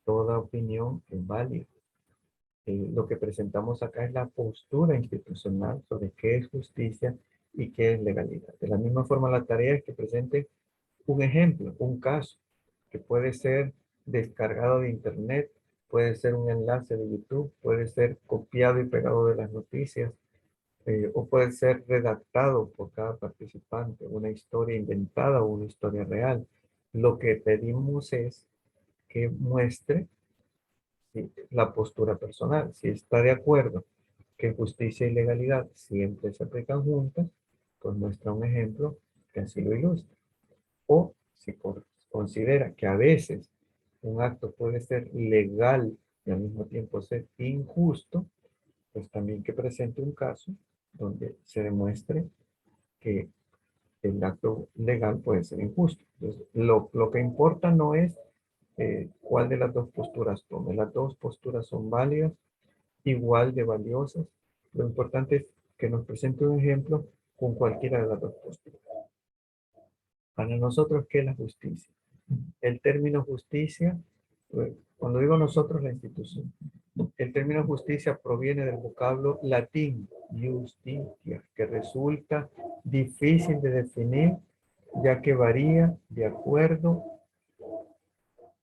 toda opinión es válida. Lo que presentamos acá es la postura institucional sobre qué es justicia y qué es legalidad. De la misma forma, la tarea es que presente un ejemplo, un caso, que puede ser descargado de internet, puede ser un enlace de YouTube, puede ser copiado y pegado de las noticias, o puede ser redactado por cada participante, una historia inventada o una historia real. Lo que pedimos es que muestre la postura personal. Si está de acuerdo que justicia y legalidad siempre se aplican juntas, pues muestra un ejemplo que así lo ilustra. O si considera que a veces un acto puede ser legal y al mismo tiempo ser injusto, pues también que presente un caso donde se demuestre que el acto legal puede ser injusto. Entonces, lo que importa no es cuál de las dos posturas tome. Las dos posturas son válidas, igual de valiosas. Lo importante es que nos presente un ejemplo con cualquiera de las dos posturas. Para nosotros, ¿qué es la justicia? El término justicia, cuando digo nosotros, la institución, el término justicia proviene del vocablo latín, justitia, que resulta difícil de definir, ya que varía de acuerdo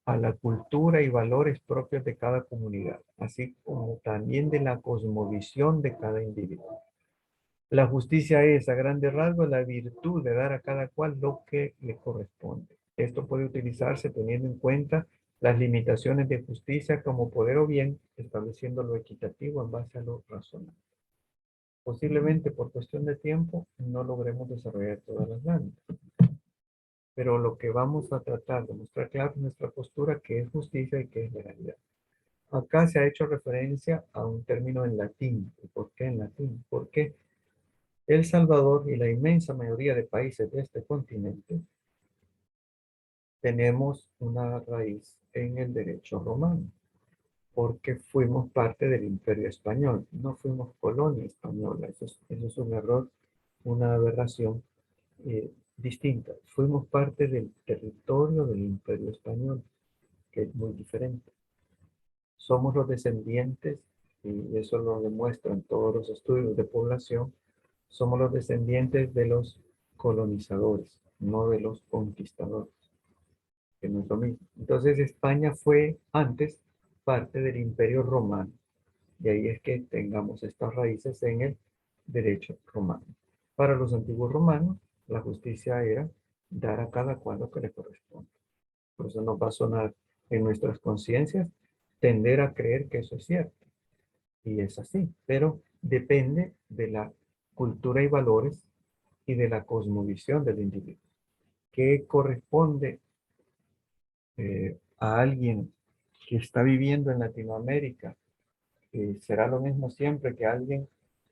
a la cultura y valores propios de cada comunidad, así como también de la cosmovisión de cada individuo. La justicia es, a grandes rasgos, la virtud de dar a cada cual lo que le corresponde. Esto puede utilizarse teniendo en cuenta las limitaciones de justicia como poder o bien, estableciendo lo equitativo en base a lo razonable. Posiblemente por cuestión de tiempo no logremos desarrollar todas las ganas, pero lo que vamos a tratar de mostrar claro es nuestra postura, que es justicia y que es legalidad. Acá se ha hecho referencia a un término en latín. ¿Y por qué en latín? Porque El Salvador y la inmensa mayoría de países de este continente tenemos una raíz en el derecho romano, porque fuimos parte del Imperio Español, no fuimos colonia española. Eso es un error, una aberración distinta. Fuimos parte del territorio del Imperio Español, que es muy diferente. Somos los descendientes, y eso lo demuestran todos los estudios de población, somos los descendientes de los colonizadores, no de los conquistadores, que no es lo mismo. Entonces España fue antes parte del Imperio Romano, y ahí es que tengamos estas raíces en el derecho romano. Para los antiguos romanos, la justicia era dar a cada cual lo que le corresponde. Por eso nos va a sonar en nuestras conciencias tender a creer que eso es cierto. Y es así, pero depende de la cultura y valores y de la cosmovisión del individuo. ¿Qué corresponde a alguien que está viviendo en Latinoamérica? ¿Será lo mismo siempre que alguien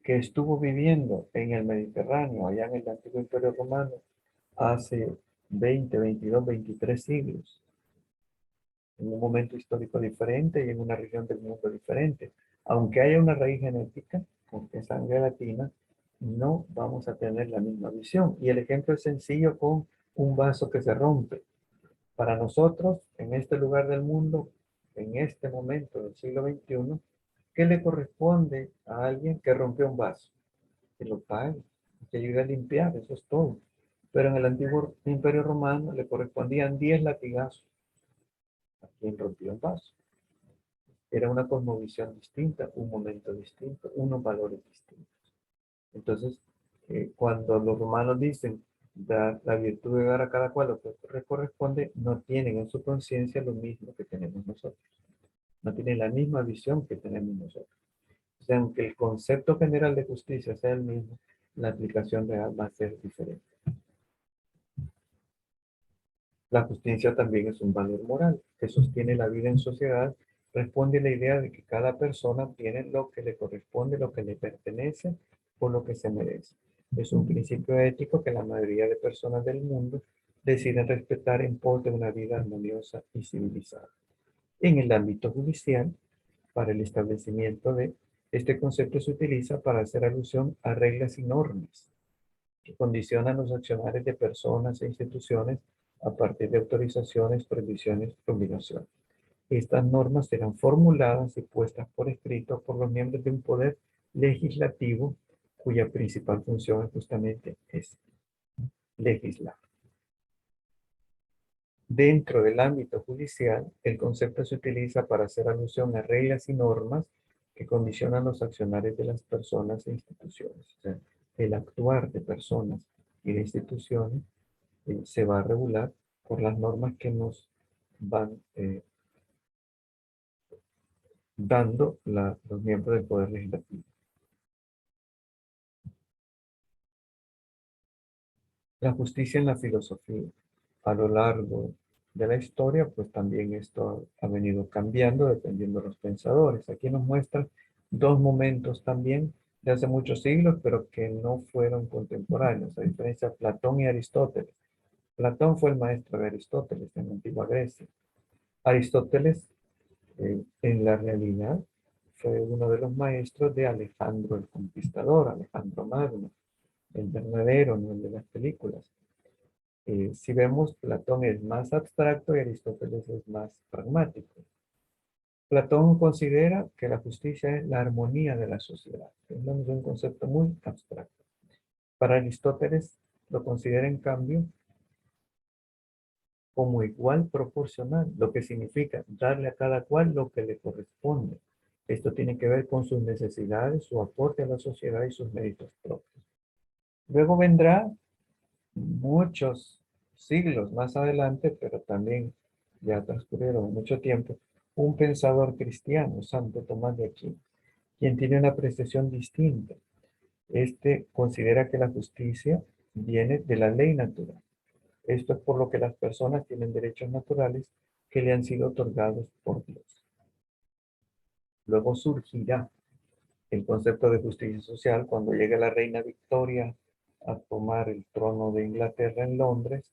que estuvo viviendo en el Mediterráneo, allá en el antiguo Imperio Romano, hace 20, 22, 23 siglos, en un momento histórico diferente y en una región del mundo diferente. Aunque haya una raíz genética, aunque sangre latina, no vamos a tener la misma visión. Y el ejemplo es sencillo con un vaso que se rompe. Para nosotros, en este lugar del mundo, en este momento del siglo XXI, ¿qué le corresponde a alguien que rompió un vaso? Que lo pague, que ayude a limpiar, eso es todo. Pero en el antiguo Imperio Romano le correspondían 10 latigazos a quien rompió un vaso. Era una cosmovisión distinta, un momento distinto, unos valores distintos. Entonces, cuando los romanos dicen la virtud de dar a cada cual lo que le corresponde, no tienen en su conciencia lo mismo que tenemos nosotros. No tienen la misma visión que tenemos nosotros. O sea, aunque el concepto general de justicia sea el mismo, la aplicación real va a ser diferente. La justicia también es un valor moral que sostiene la vida en sociedad, responde a la idea de que cada persona tiene lo que le corresponde, lo que le pertenece o lo que se merece. Es un principio ético que la mayoría de personas del mundo deciden respetar en pos de una vida armoniosa y civilizada. En el ámbito judicial, para el establecimiento de este concepto se utiliza para hacer alusión a reglas y normas que condicionan los accionarios de personas e instituciones a partir de autorizaciones, prohibiciones, obligaciones. Estas normas serán formuladas y puestas por escrito por los miembros de un poder legislativo cuya principal función justamente es legislar. Dentro del ámbito judicial, el concepto se utiliza para hacer alusión a reglas y normas que condicionan los accionarios de las personas e instituciones. O sea, el actuar de personas y de instituciones se va a regular por las normas que nos van dando los miembros del Poder Legislativo. La justicia en la filosofía. A lo largo de la historia, pues también esto ha venido cambiando dependiendo de los pensadores. Aquí nos muestra dos momentos también de hace muchos siglos, pero que no fueron contemporáneos, a diferencia de Platón y Aristóteles. Platón fue el maestro de Aristóteles en la antigua Grecia. Aristóteles, en la realidad, fue uno de los maestros de Alejandro el Conquistador, Alejandro Magno, el verdadero, no el de las películas. Si vemos, Platón es más abstracto y Aristóteles es más pragmático. Platón considera que la justicia es la armonía de la sociedad. Es un concepto muy abstracto. Para Aristóteles lo considera en cambio como igual proporcional, lo que significa darle a cada cual lo que le corresponde. Esto tiene que ver con sus necesidades, su aporte a la sociedad y sus méritos propios. Luego vendrá muchos siglos más adelante, pero también ya transcurrieron mucho tiempo, un pensador cristiano, Santo Tomás de Aquino, quien tiene una apreciación distinta. Este considera que la justicia viene de la ley natural. Esto es por lo que las personas tienen derechos naturales que le han sido otorgados por Dios. Luego surgirá el concepto de justicia social cuando llegue la reina Victoria a tomar el trono de Inglaterra en Londres,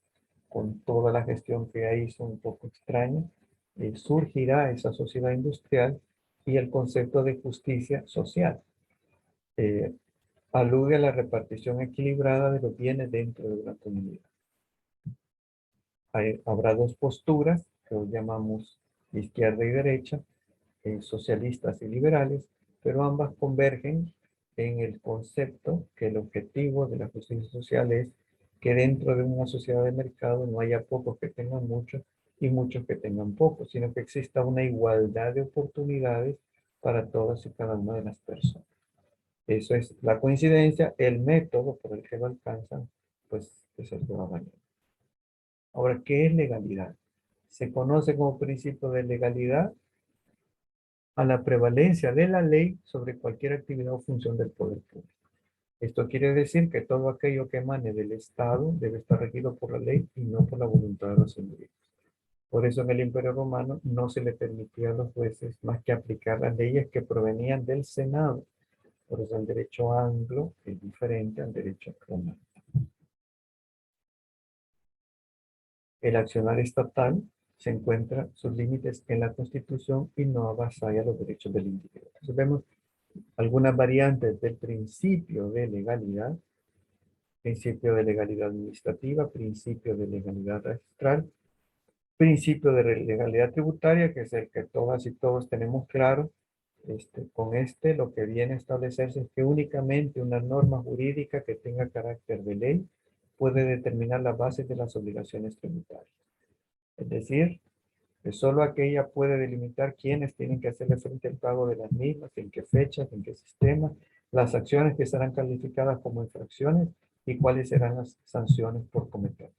con toda la gestión que hizo un poco extraña, surgirá esa sociedad industrial y el concepto de justicia social. Eh, Alude a la repartición equilibrada de los bienes dentro de una comunidad. Habrá dos posturas que hoy llamamos izquierda y derecha, socialistas y liberales, pero ambas convergen en el concepto que el objetivo de la justicia social es que dentro de una sociedad de mercado no haya pocos que tengan mucho y muchos que tengan poco, sino que exista una igualdad de oportunidades para todas y cada una de las personas. Eso es la coincidencia, el método por el que lo alcanzan, pues es el que va a variar. Ahora, ¿qué es legalidad? Se conoce como principio de legalidad a la prevalencia de la ley sobre cualquier actividad o función del poder público. Esto quiere decir que todo aquello que emane del Estado debe estar regido por la ley y no por la voluntad de los individuos. Por eso en el Imperio Romano no se le permitía a los jueces más que aplicar las leyes que provenían del Senado. Por eso el derecho anglo es diferente al derecho romano. El accionar estatal se encuentra sus límites en la Constitución y no avasalla los derechos del individuo. Entonces vemos algunas variantes del principio de legalidad administrativa, principio de legalidad registral, principio de legalidad tributaria, que es el que todas y todos tenemos claro. Con lo que viene a establecerse es que únicamente una norma jurídica que tenga carácter de ley puede determinar las bases de las obligaciones tributarias. Es decir, que solo aquella puede delimitar quiénes tienen que hacerle frente al pago de las mismas, en qué fechas, en qué sistema, las acciones que serán calificadas como infracciones y cuáles serán las sanciones por cometerlas.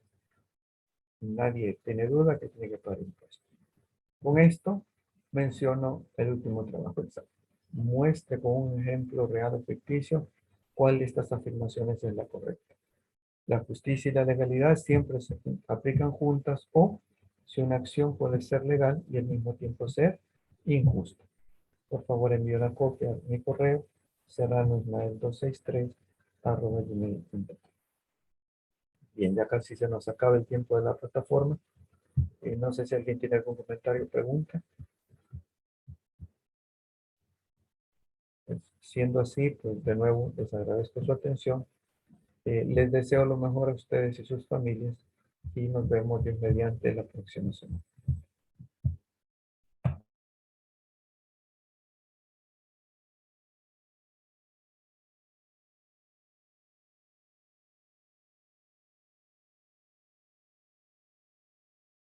Nadie tiene duda que tiene que pagar impuestos. Con esto menciono el último trabajo exacto. Muestre con un ejemplo real o ficticio cuál de estas afirmaciones es la correcta. La justicia y la legalidad siempre se aplican juntas, o si una acción puede ser legal y al mismo tiempo ser injusta. Por favor, envíe una copia a mi correo serranosmael263@gmail.com. Bien, ya casi se nos acaba el tiempo de la plataforma. No sé si alguien tiene algún comentario o pregunta. Pues, siendo así, pues de nuevo les agradezco su atención. Les deseo lo mejor a ustedes y sus familias y nos vemos Dios mediante la próxima semana.